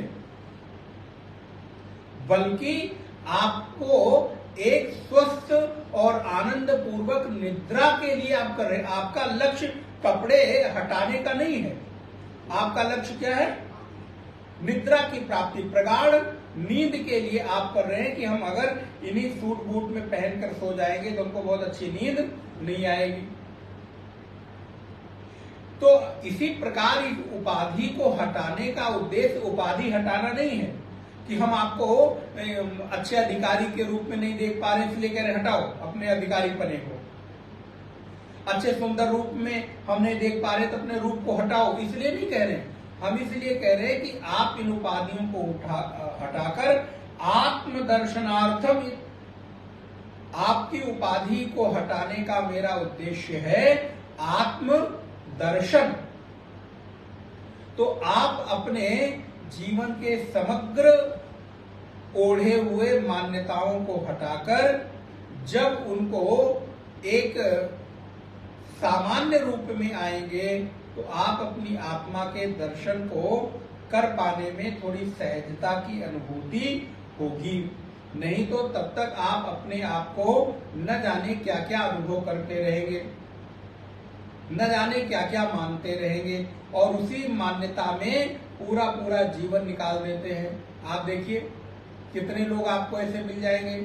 बल्कि आपको एक स्वस्थ और आनंद पूर्वक निद्रा के लिए आप कर रहे हैं। आपका लक्ष्य कपड़े हटाने का नहीं है, आपका लक्ष्य क्या है? निद्रा की प्राप्ति, प्रगाढ़ नींद के लिए आप कर रहे हैं कि हम अगर इन्हीं सूट बूट में पहनकर सो जाएंगे तो हमको बहुत अच्छी नींद नहीं आएगी। तो इसी प्रकार इस उपाधि को हटाने का उद्देश्य उपाधि हटाना नहीं है कि हम आपको अच्छे अधिकारी के रूप में नहीं देख पा रहे इसलिए कह रहे हटाओ अपने अधिकारी पने को। अच्छे सुंदर रूप में हम नहीं देख पा रहे तो अपने रूप को हटाओ इसलिए नहीं कह रहे। हम इसलिए कह रहे हैं कि आप इन उपाधियों को हटाकर आत्मदर्शनार्थम, आपकी उपाधि को हटाने का मेरा उद्देश्य है आत्म दर्शन। तो आप अपने जीवन के समग्र ओढ़े हुए मान्यताओं को हटाकर जब उनको एक सामान्य रूप में आएंगे तो आप अपनी आत्मा के दर्शन को कर पाने में थोड़ी सहजता की अनुभूति होगी। नहीं तो तब तक आप अपने आप को न जाने क्या क्या अनुभव करते रहेंगे, न जाने क्या क्या मानते रहेंगे और उसी मान्यता में पूरा पूरा जीवन निकाल देते हैं। आप देखिए कितने लोग आपको ऐसे मिल जाएंगे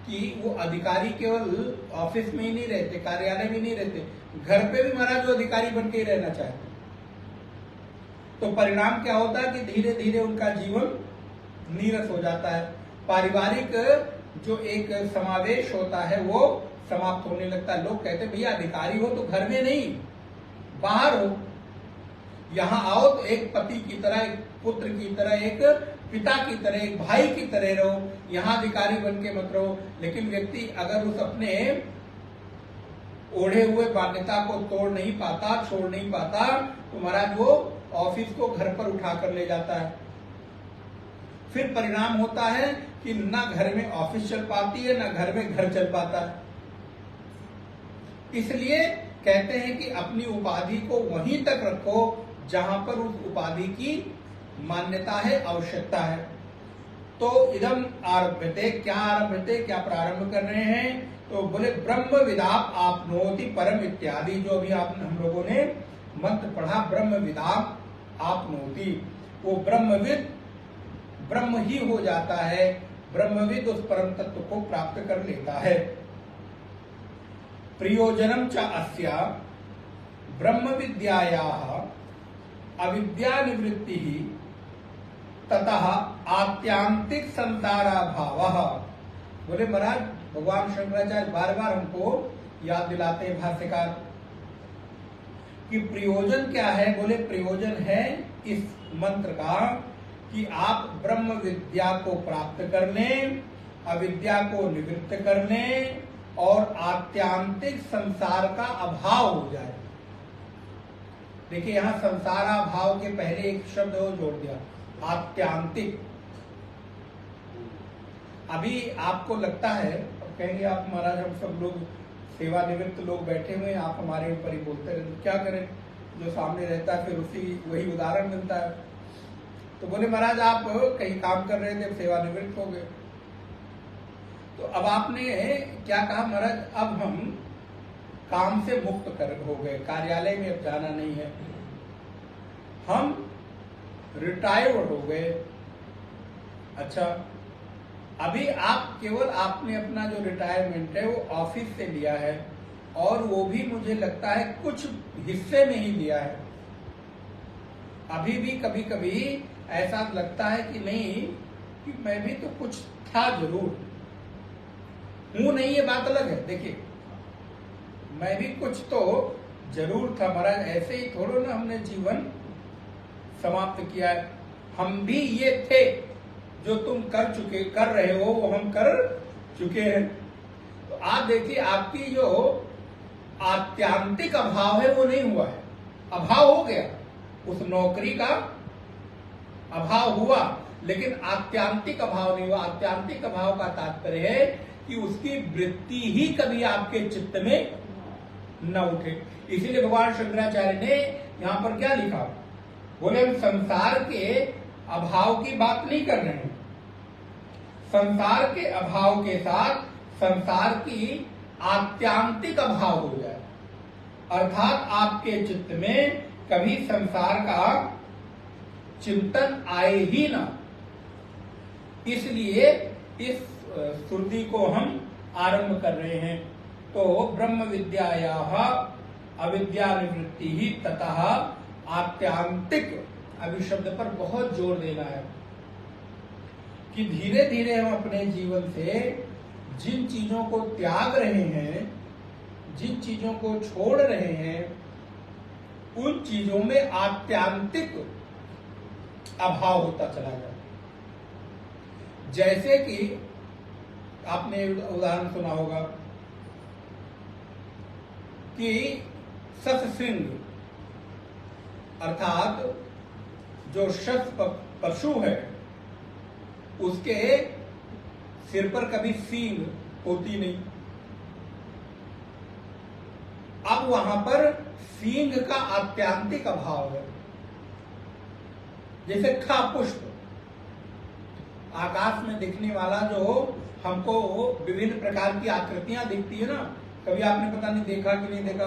कि वो अधिकारी केवल ऑफिस में ही नहीं रहते, कार्यालय में नहीं रहते, घर पे भी महाराज वो अधिकारी बन के ही रहना चाहते। तो परिणाम क्या होता है कि धीरे धीरे उनका जीवन नीरस हो जाता है। पारिवारिक जो एक समावेश होता है वो समाप्त होने लगता है। लोग कहते भैया अधिकारी हो तो घर में नहीं बाहर हो, यहाँ आओ तो एक पति की तरह, एक पुत्र की तरह, एक पिता की तरह, एक भाई की तरह रहो, यहाँ अधिकारी बन के मत रहो। लेकिन व्यक्ति अगर उस अपने ओढ़े हुए मान्यता को तोड़ नहीं पाता, छोड़ नहीं पाता, तो महाराज वो ऑफिस को घर पर उठा कर ले जाता है। फिर परिणाम होता है कि ना घर में ऑफिस चल पाती है, ना घर में घर चल पाता है। इसलिए कहते हैं कि अपनी उपाधि को वहीं तक रखो जहां पर उस उपाधि की मान्यता है, आवश्यकता है। तो इदम आरभ्यते, क्या आरभ्यते, क्या प्रारंभ कर रहे हैं? तो बोले ब्रह्म विदाप आपनोति परम इत्यादि, जो अभी हम लोगों ने मंत्र पढ़ा, ब्रह्म विदाप आपनोति, वो ब्रह्मविद ब्रह्म ही हो जाता है, ब्रह्मविद उस परम तत्व को प्राप्त कर लेता है। प्रयोजनम च अस्या ब्रह्म विद्यायाः अविद्या निवृत्ति ही ततः आत्यांतिक संसारा भाव। बोले महाराज भगवान शंकराचार्य बार बार हमको याद दिलाते हैं भाष्यकार कि प्रयोजन क्या है। बोले प्रयोजन है इस मंत्र का कि आप ब्रह्म विद्या को प्राप्त करने, अविद्या को निवृत्त करने और आत्यांतिक संसार का अभाव हो जाए। देखिए यहां संसाराभाव के पहले एक शब्द और जोड़ दिया, आत्यांतिक। अभी आपको लगता है और कहेंगे आप महाराज हम सब लोग सेवानिवृत्त लोग बैठे हुए हैं, आप हमारे ऊपर ही बोलते रहते, क्या करें, जो सामने रहता है फिर उसी वही उदाहरण मिलता है। तो बोले महाराज आप कहीं काम कर रहे थे, सेवानिवृत्त हो गए, तो अब आपने क्या कहा, महाराज अब हम काम से मुक्त हो गए, कार्यालय में अब जाना नहीं है, हम रिटायर्ड हो गए। अच्छा, अभी आप केवल आपने अपना जो रिटायरमेंट है वो ऑफिस से लिया है और वो भी मुझे लगता है कुछ हिस्से में ही लिया है। अभी भी कभी कभी ऐसा लगता है कि नहीं कि मैं भी तो कुछ था जरूर, हूं नहीं, ये बात अलग है। देखिए मैं भी कुछ तो जरूर था महाराज, ऐसे ही थोड़ा ना हमने जीवन समाप्त किया है, हम भी ये थे जो तुम कर रहे हो वो हम कर चुके हैं। तो आप देखिए आपकी जो आत्यांतिक अभाव है वो नहीं हुआ है, अभाव हो गया, उस नौकरी का अभाव हुआ लेकिन आत्यांतिक अभाव नहीं हुआ। आत्यांतिक अभाव का तात्पर्य है कि उसकी वृत्ति ही कभी आपके चित्त में न उठे। इसीलिए भगवान शंकराचार्य ने यहां पर क्या लिखा, बोले हम संसार के अभाव की बात नहीं कर रहे हैं, संसार के अभाव के साथ संसार की आत्यांतिक अभाव हो जाए, अर्थात आपके चित्त में कभी संसार का चिंतन आए ही ना। इसलिए इस श्रुति को हम आरंभ कर रहे हैं। तो ब्रह्म विद्यायाः अविद्या निवृत्ति ही ततः आत्यांतिक, अभी शब्द पर बहुत जोर देना है कि धीरे धीरे हम अपने जीवन से जिन चीजों को त्याग रहे हैं, जिन चीजों को छोड़ रहे हैं, उन चीजों में आत्यांतिक अभाव होता चला जाए। जैसे कि आपने उदाहरण सुना होगा कि सतसिंह अर्थात जो शत पशु है उसके सिर पर कभी सींग होती नहीं। अब वहां पर सींग का आत्यांतिक अभाव है। जैसे खा पुष्प, आकाश में दिखने वाला जो हमको विभिन्न प्रकार की आकृतियां दिखती है ना, कभी आपने पता नहीं देखा कि नहीं देखा,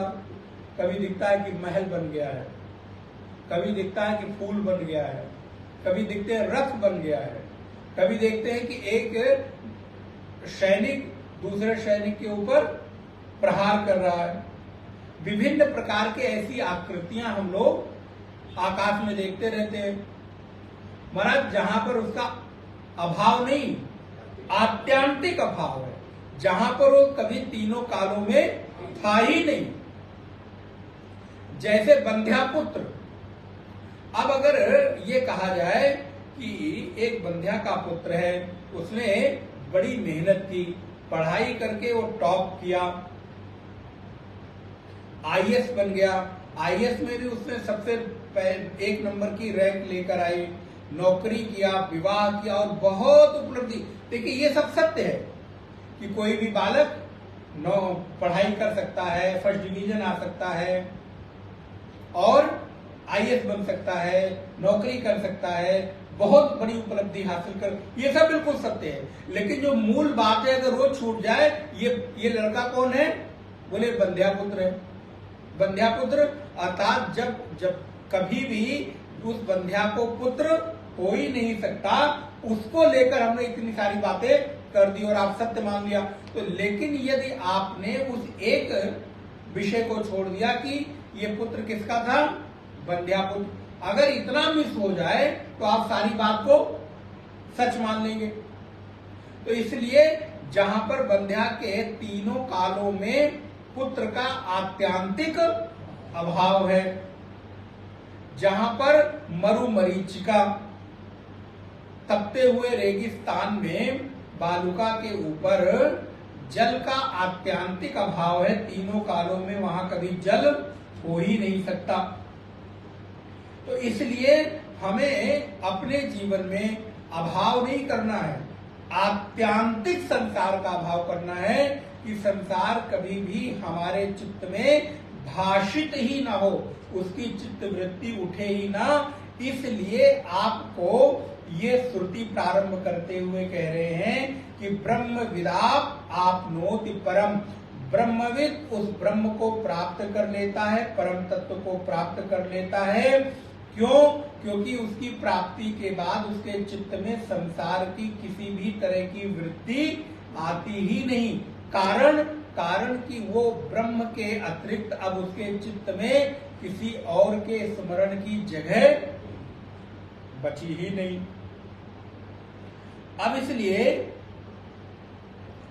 कभी दिखता है कि महल बन गया है, कभी दिखता है कि फूल बन गया है, कभी दिखते हैं रथ बन गया है, कभी देखते हैं कि एक सैनिक दूसरे सैनिक के ऊपर प्रहार कर रहा है। विभिन्न प्रकार के ऐसी आकृतियां हम लोग आकाश में देखते रहते हैं। महाराज जहां पर उसका अभाव नहीं, आत्यांतिक अभाव है, जहां पर वो कभी तीनों कालों में था ही नहीं। जैसे बंध्या पुत्र, अब अगर ये कहा जाए कि एक बंध्या का पुत्र है, उसने बड़ी मेहनत की, पढ़ाई करके वो टॉप किया, आईएएस बन गया, आईएएस में भी उसने सबसे 1 नंबर की रैंक लेकर आई, नौकरी किया, विवाह किया और बहुत उपलब्धि। देखिए ये सब सत्य है कि कोई भी बालक पढ़ाई कर सकता है, फर्स्ट डिवीजन आ सकता है और आईएएस बन सकता है, नौकरी कर सकता है, बहुत बड़ी उपलब्धि हासिल कर, ये सब बिल्कुल सत्य है। लेकिन जो मूल बात है अगर वो छूट जाए, ये लड़का कौन है, बोले बंध्यापुत्र है। बंध्यापुत्र अर्थात जब कभी भी उस बंध्या को पुत्र हो ही नहीं सकता, उसको लेकर हमने इतनी सारी बातें कर दी और आप सत्य मान लिया। तो लेकिन यदि आपने उस एक विषय को छोड़ दिया कि ये पुत्र किसका था, बंध्यापुत्र, अगर इतना मिस हो जाए तो आप सारी बात को सच मान लेंगे। तो इसलिए जहां पर बंध्या के तीनों कालों में पुत्र का आत्यांतिक अभाव है। जहां पर मरुमरीचिका तपते हुए रेगिस्तान में बालुका के ऊपर जल का आत्यांतिक अभाव है, तीनों कालों में वहां कभी जल हो ही नहीं सकता। तो इसलिए हमें अपने जीवन में अभाव नहीं करना है, आत्यांतिक संसार का अभाव करना है कि संसार कभी भी हमारे चित्त में भाषित ही ना हो, उसकी चित्त वृत्ति उठे ही ना। इसलिए आपको ये श्रुति प्रारंभ करते हुए कह रहे हैं कि ब्रह्म विदाप आपनोति परम, ब्रह्मविद उस ब्रह्म को प्राप्त कर लेता है, परम तत्व को प्राप्त कर लेता है। क्यों? क्योंकि उसकी प्राप्ति के बाद उसके चित्त में संसार की किसी भी तरह की वृत्ति आती ही नहीं। कारण कि वो ब्रह्म के अतिरिक्त अब उसके चित्त में किसी और के स्मरण की जगह बची ही नहीं। अब इसलिए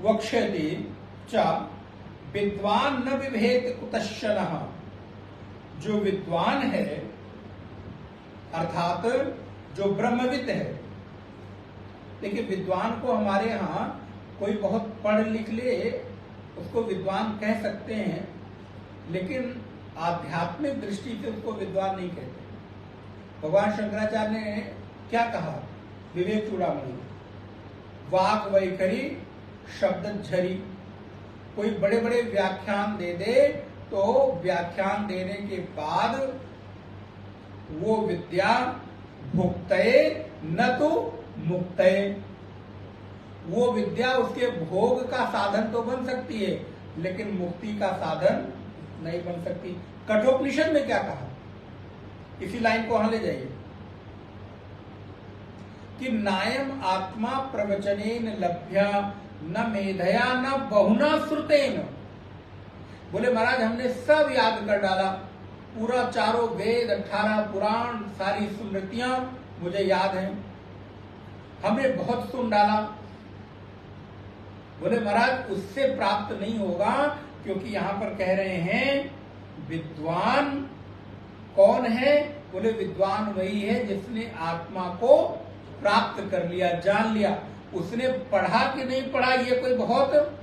वक्ष्यति च विद्वान न विभेद कुतश्चन, जो विद्वान है अर्थात जो ब्रह्मविद है। देखिए, विद्वान को हमारे यहाँ कोई बहुत पढ़ लिख ले उसको विद्वान कह सकते हैं, लेकिन आध्यात्मिक दृष्टि से उसको विद्वान नहीं कहते। भगवान शंकराचार्य ने क्या कहा विवेक चूड़ामणि, वाक वैखरी शब्द झरी। कोई बड़े बड़े व्याख्यान दे दे तो व्याख्यान देने के बाद वो विद्या भुक्तये न तो मुक्तये, वो विद्या उसके भोग का साधन तो बन सकती है लेकिन मुक्ति का साधन नहीं बन सकती। कठोपनिषद में क्या कहा, इसी लाइन को वहां ले जाइए कि नायम आत्मा प्रवचनेन लभ्या न मेधया न बहुना श्रुतेन। बोले महाराज हमने सब याद कर डाला, पूरा चारों वेद 18 पुराण सारी स्मृतियां मुझे याद हैं, हमने बहुत सुन डाला। बोले महाराज उससे प्राप्त नहीं होगा, क्योंकि यहां पर कह रहे हैं विद्वान कौन है। बोले विद्वान वही है जिसने आत्मा को प्राप्त कर लिया, जान लिया। उसने पढ़ा कि नहीं पढ़ा ये कोई बहुत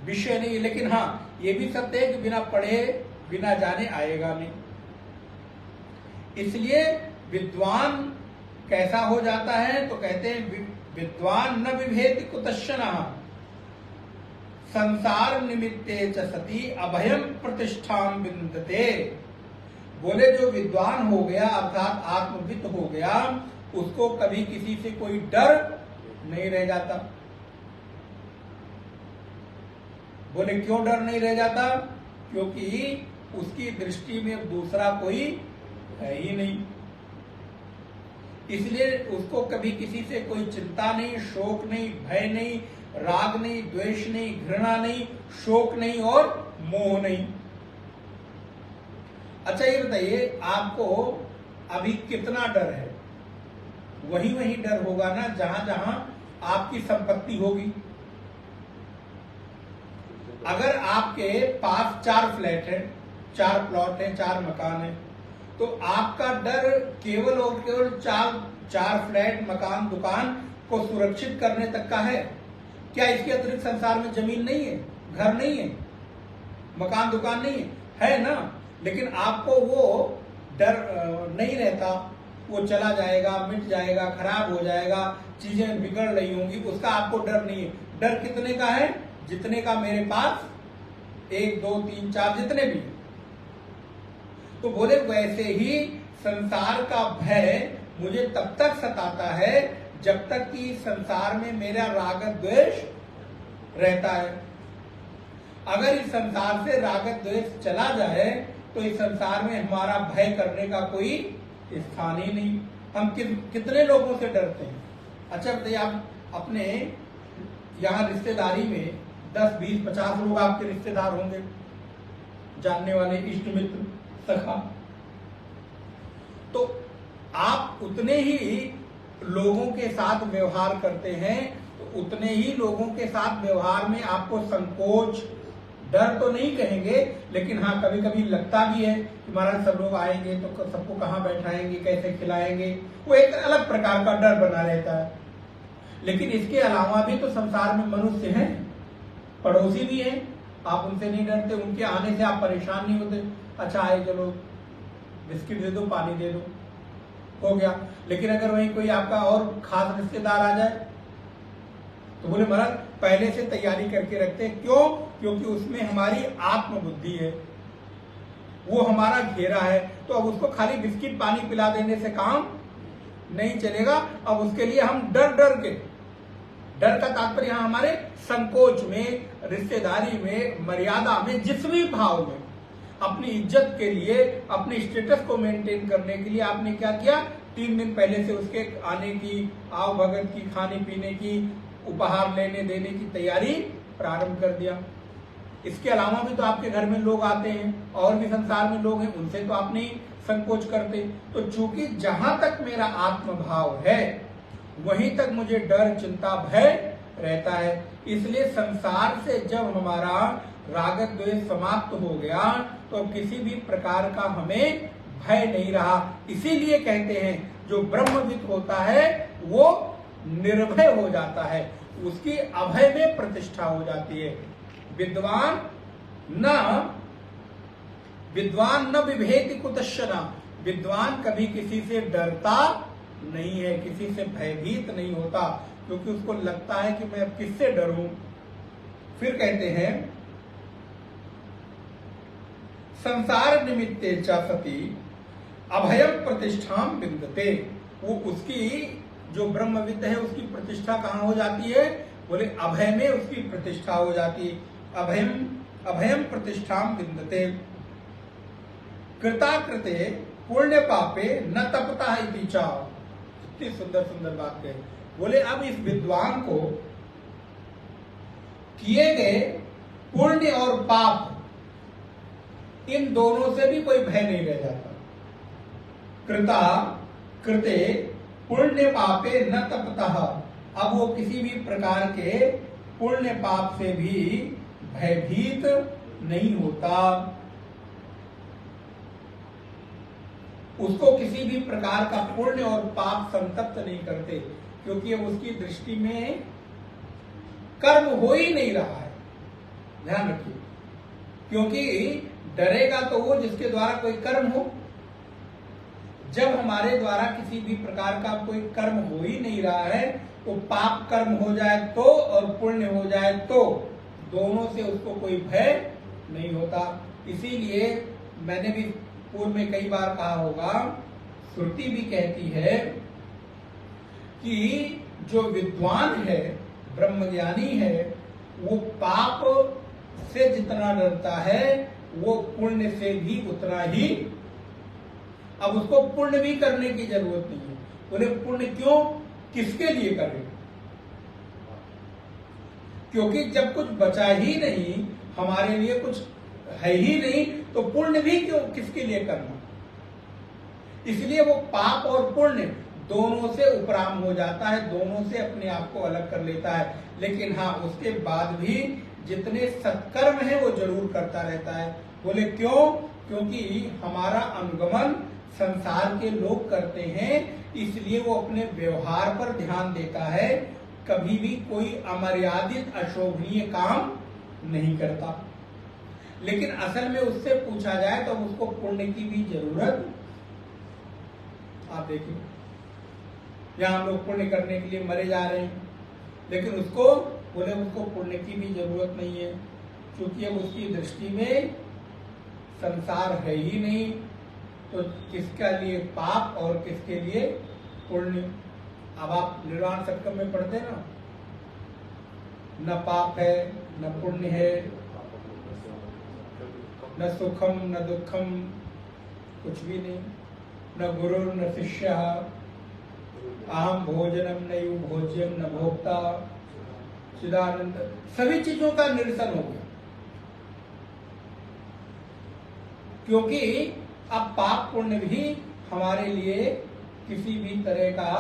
विषय नहीं, लेकिन हाँ ये भी सत्य है कि बिना पढ़े बिना जाने आएगा नहीं। इसलिए विद्वान कैसा हो जाता है, तो कहते हैं विद्वान न विभेद कुतश्चन संसार निमित्ते च सती अभयम प्रतिष्ठाम विन्दते। बोले जो विद्वान हो गया अर्थात आत्मविद हो गया, उसको कभी किसी से कोई डर नहीं रह जाता। बोले क्यों डर नहीं रह जाता? क्योंकि उसकी दृष्टि में दूसरा कोई है ही नहीं, इसलिए उसको कभी किसी से कोई चिंता नहीं, शोक नहीं, भय नहीं, राग नहीं, द्वेष नहीं, घृणा नहीं, शोक नहीं और मोह नहीं। अच्छा ये बताइए आपको अभी कितना डर है? वही वही डर होगा ना जहां जहां आपकी संपत्ति होगी। अगर आपके पास 4 फ्लैट है, 4 प्लॉट है, 4 मकान है, तो आपका डर केवल और केवल 4 फ्लैट, मकान, दुकान को सुरक्षित करने तक का है। क्या इसके अतिरिक्त संसार में जमीन नहीं है, घर नहीं है, मकान दुकान नहीं है? है ना। लेकिन आपको वो डर नहीं रहता, वो चला जाएगा, मिट जाएगा, खराब हो जाएगा, चीजें बिगड़ रही होंगी, उसका आपको डर नहीं है। डर कितने का है? जितने का मेरे पास 1, 2, 3, 4 जितने भी। तो बोले वैसे ही संसार का भय मुझे तब तक सताता है जब तक कि संसार में मेरा राग द्वेष रहता है। अगर इस संसार से राग द्वेष चला जाए तो इस संसार में हमारा भय करने का कोई स्थान ही नहीं। हम कितने लोगों से डरते हैं? अच्छा बताइए, आप अपने यहाँ रिश्तेदारी में 10, 20, 50 लोग आपके रिश्तेदार होंगे, जानने वाले, इष्ट मित्र, सखा। तो आप उतने ही लोगों के साथ व्यवहार करते हैं तो उतने ही लोगों के साथ व्यवहार में आपको संकोच, डर तो नहीं कहेंगे, लेकिन हाँ कभी कभी लगता भी है कि महाराज सब लोग आएंगे तो सबको कहाँ बैठाएंगे, कैसे खिलाएंगे, वो एक अलग प्रकार का डर बना रहता है। लेकिन इसके अलावा भी तो संसार में मनुष्य हैं, पड़ोसी भी हैं, आप उनसे नहीं डरते, उनके आने से आप परेशान नहीं होते। अच्छा आए, चलो बिस्किट दे दो, पानी दे दो, हो गया। लेकिन अगर वहीं कोई आपका और खास रिश्तेदार आ जाए तो बोले महाराज पहले से तैयारी करके रखते हैं। क्यों? क्योंकि उसमें हमारी आत्मबुद्धि है, वो हमारा घेरा है, तो अब उसको खाली बिस्किट पानी पिला देने से काम नहीं चलेगा। अब उसके लिए हम डर के, डर का तात्पर्य यहाँ हमारे संकोच में, रिश्तेदारी में, मर्यादा में, जिस भी भाव में, अपनी इज्जत के लिए, अपने स्टेटस को मेंटेन करने के लिए आपने क्या किया, 3 दिन पहले से उसके आने की, आव भगत की, खाने पीने की, उपहार लेने देने की तैयारी प्रारंभ कर दिया। इसके अलावा भी तो आपके घर में लोग आते हैं, और भी संसार में लोग हैं, उनसे तो आप नहीं संकोच करते। तो चूंकि जहां तक मेरा आत्मभाव है वहीं तक मुझे डर, चिंता, भय रहता है। इसलिए संसार से जब हमारा राग द्वेष समाप्त हो गया तो किसी भी प्रकार का हमें भय नहीं रहा। इसीलिए कहते हैं जो ब्रह्मविद होता है वो निर्भय हो जाता है, उसकी अभय में प्रतिष्ठा हो जाती है। विद्वान न विभेति कुतश्चन, विद्वान कभी किसी से डरता नहीं है, किसी से भयभीत नहीं होता, क्योंकि उसको लगता है कि मैं अब किससे डरूं। फिर कहते हैं संसार निमित्ते च सति अभयम प्रतिष्ठाम विन्दते, वो उसकी जो ब्रह्मविद है उसकी प्रतिष्ठा कहाँ हो जाती है, बोले अभय में उसकी प्रतिष्ठा हो जाती है। अभयम प्रतिष्ठाम विन्दते कृताकृते पुण्य पापे न तपता इति च। कितनी सुंदर सुंदर बात है। बोले अब इस विद्वान को किए गए पुण्य और पाप, इन दोनों से भी कोई भय नहीं रह जाता। कृता कृते पुण्य पापे न तपतः, अब वो किसी भी प्रकार के पुण्य पाप से भी भयभीत नहीं होता, उसको किसी भी प्रकार का पुण्य और पाप संतप्त नहीं करते, क्योंकि अब उसकी दृष्टि में कर्म हो ही नहीं रहा है। ध्यान रखिए, क्योंकि डरेगा तो वो जिसके द्वारा कोई कर्म हो। जब हमारे द्वारा किसी भी प्रकार का कोई कर्म हो ही नहीं रहा है, तो पाप कर्म हो जाए तो और पुण्य हो जाए तो दोनों से उसको कोई भय नहीं होता। इसीलिए मैंने भी पूर्व में कई बार कहा होगा, श्रुति भी कहती है कि जो विद्वान है, ब्रह्मज्ञानी है, वो पाप से जितना डरता है वो पुण्य से भी उतना ही। अब उसको पुण्य भी करने की जरूरत नहीं है। बोले पुण्य क्यों, किसके लिए करें? क्योंकि जब कुछ बचा ही नहीं, हमारे लिए कुछ है ही नहीं, तो पुण्य भी क्यों, किसके लिए करना? इसलिए वो पाप और पुण्य दोनों से उपराम हो जाता है, दोनों से अपने आप को अलग कर लेता है। लेकिन हाँ, उसके बाद भी जितने सत्कर्म है वो जरूर करता रहता है। बोले क्यों? क्योंकि हमारा अनुगमन संसार के लोग करते हैं, इसलिए वो अपने व्यवहार पर ध्यान देता है, कभी भी कोई अमर्यादित अशोभनीय काम नहीं करता। लेकिन असल में उससे पूछा जाए तो उसको पुण्य की भी जरूरत, आप देखिए यहां हम लोग पुण्य करने के लिए मरे जा रहे हैं, लेकिन उसको बोले उसको पुण्य की भी जरूरत नहीं है, क्योंकि अब उसकी दृष्टि में संसार है ही नहीं, तो किसके लिए पाप और किसके लिए पुण्य। अब आप निर्वाण सत्कर्म में पढ़ते ना, न पाप है न पुण्य है, न सुखम न दुखम, कुछ भी नहीं, न गुरु न शिष्य, अहम भोजनम नयु भोज्यम न भोक्ता, चिदानंद, सभी चीजों का निरसन हो गया। क्योंकि अब पाप पुण्य भी हमारे लिए किसी भी तरह का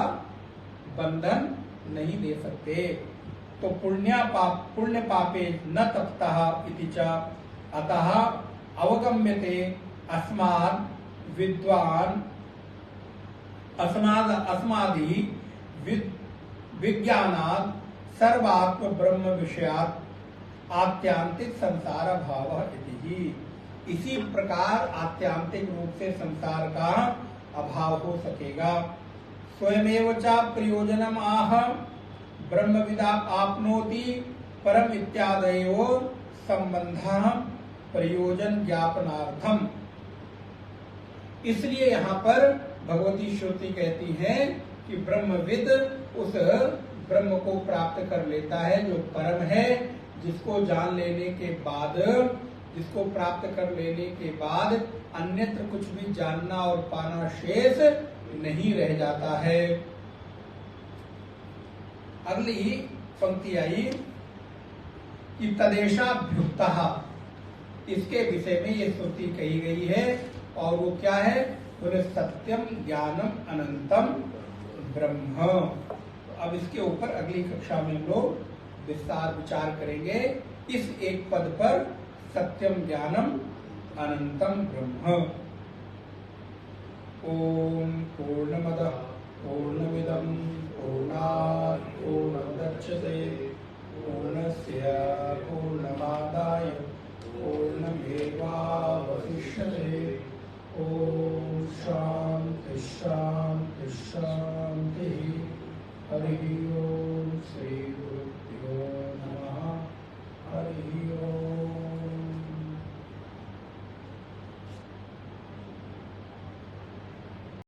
बंधन नहीं दे सकते। तो पुण्य पापे न तप्तः इति च अतः अवगम्यते अस्माद् विद्वान् अस्मादि विज्ञानात् सर्वात्म ब्रह्म विषयात् आत्यांतिक संसार भाव इति। इसी प्रकार आत्यांतिक रूप से संसार का अभाव हो सकेगा। स्वयमेव च प्रयोजनम आह ब्रह्मविदा आपनोति परम इत्यादयो संबंधः प्रयोजन ज्ञापनार्थम। इसलिए यहाँ पर भगवती श्रुति कहती है कि ब्रह्मविद उस ब्रह्म को प्राप्त कर लेता है जो परम है, जिसको जान लेने के बाद, जिसको प्राप्त कर लेने के बाद अन्यत्र कुछ भी जानना और पाना शेष नहीं रह जाता है। अगली पंक्ति आई कि तदेशाभ्युक्तः, इसके विषय में ये श्रुति कही गई है और वो क्या है? बोले सत्यम ज्ञानम अनंतम ब्रह्म। अब इसके ऊपर अगली कक्षा में हम लोग विस्तार विचार करेंगे इस एक पद पर, सत्यम ज्ञानम अनंतम ब्रह्म। ओम पूर्णमदः पूर्णमिदं पूर्णात् पूर्णमुदच्यते पूर्णस्य पूर्णमादाय पूर्णमेवावशिष्यते। ओम शांति शांति शांति। हरि ओम। श्री गुरुभ्यो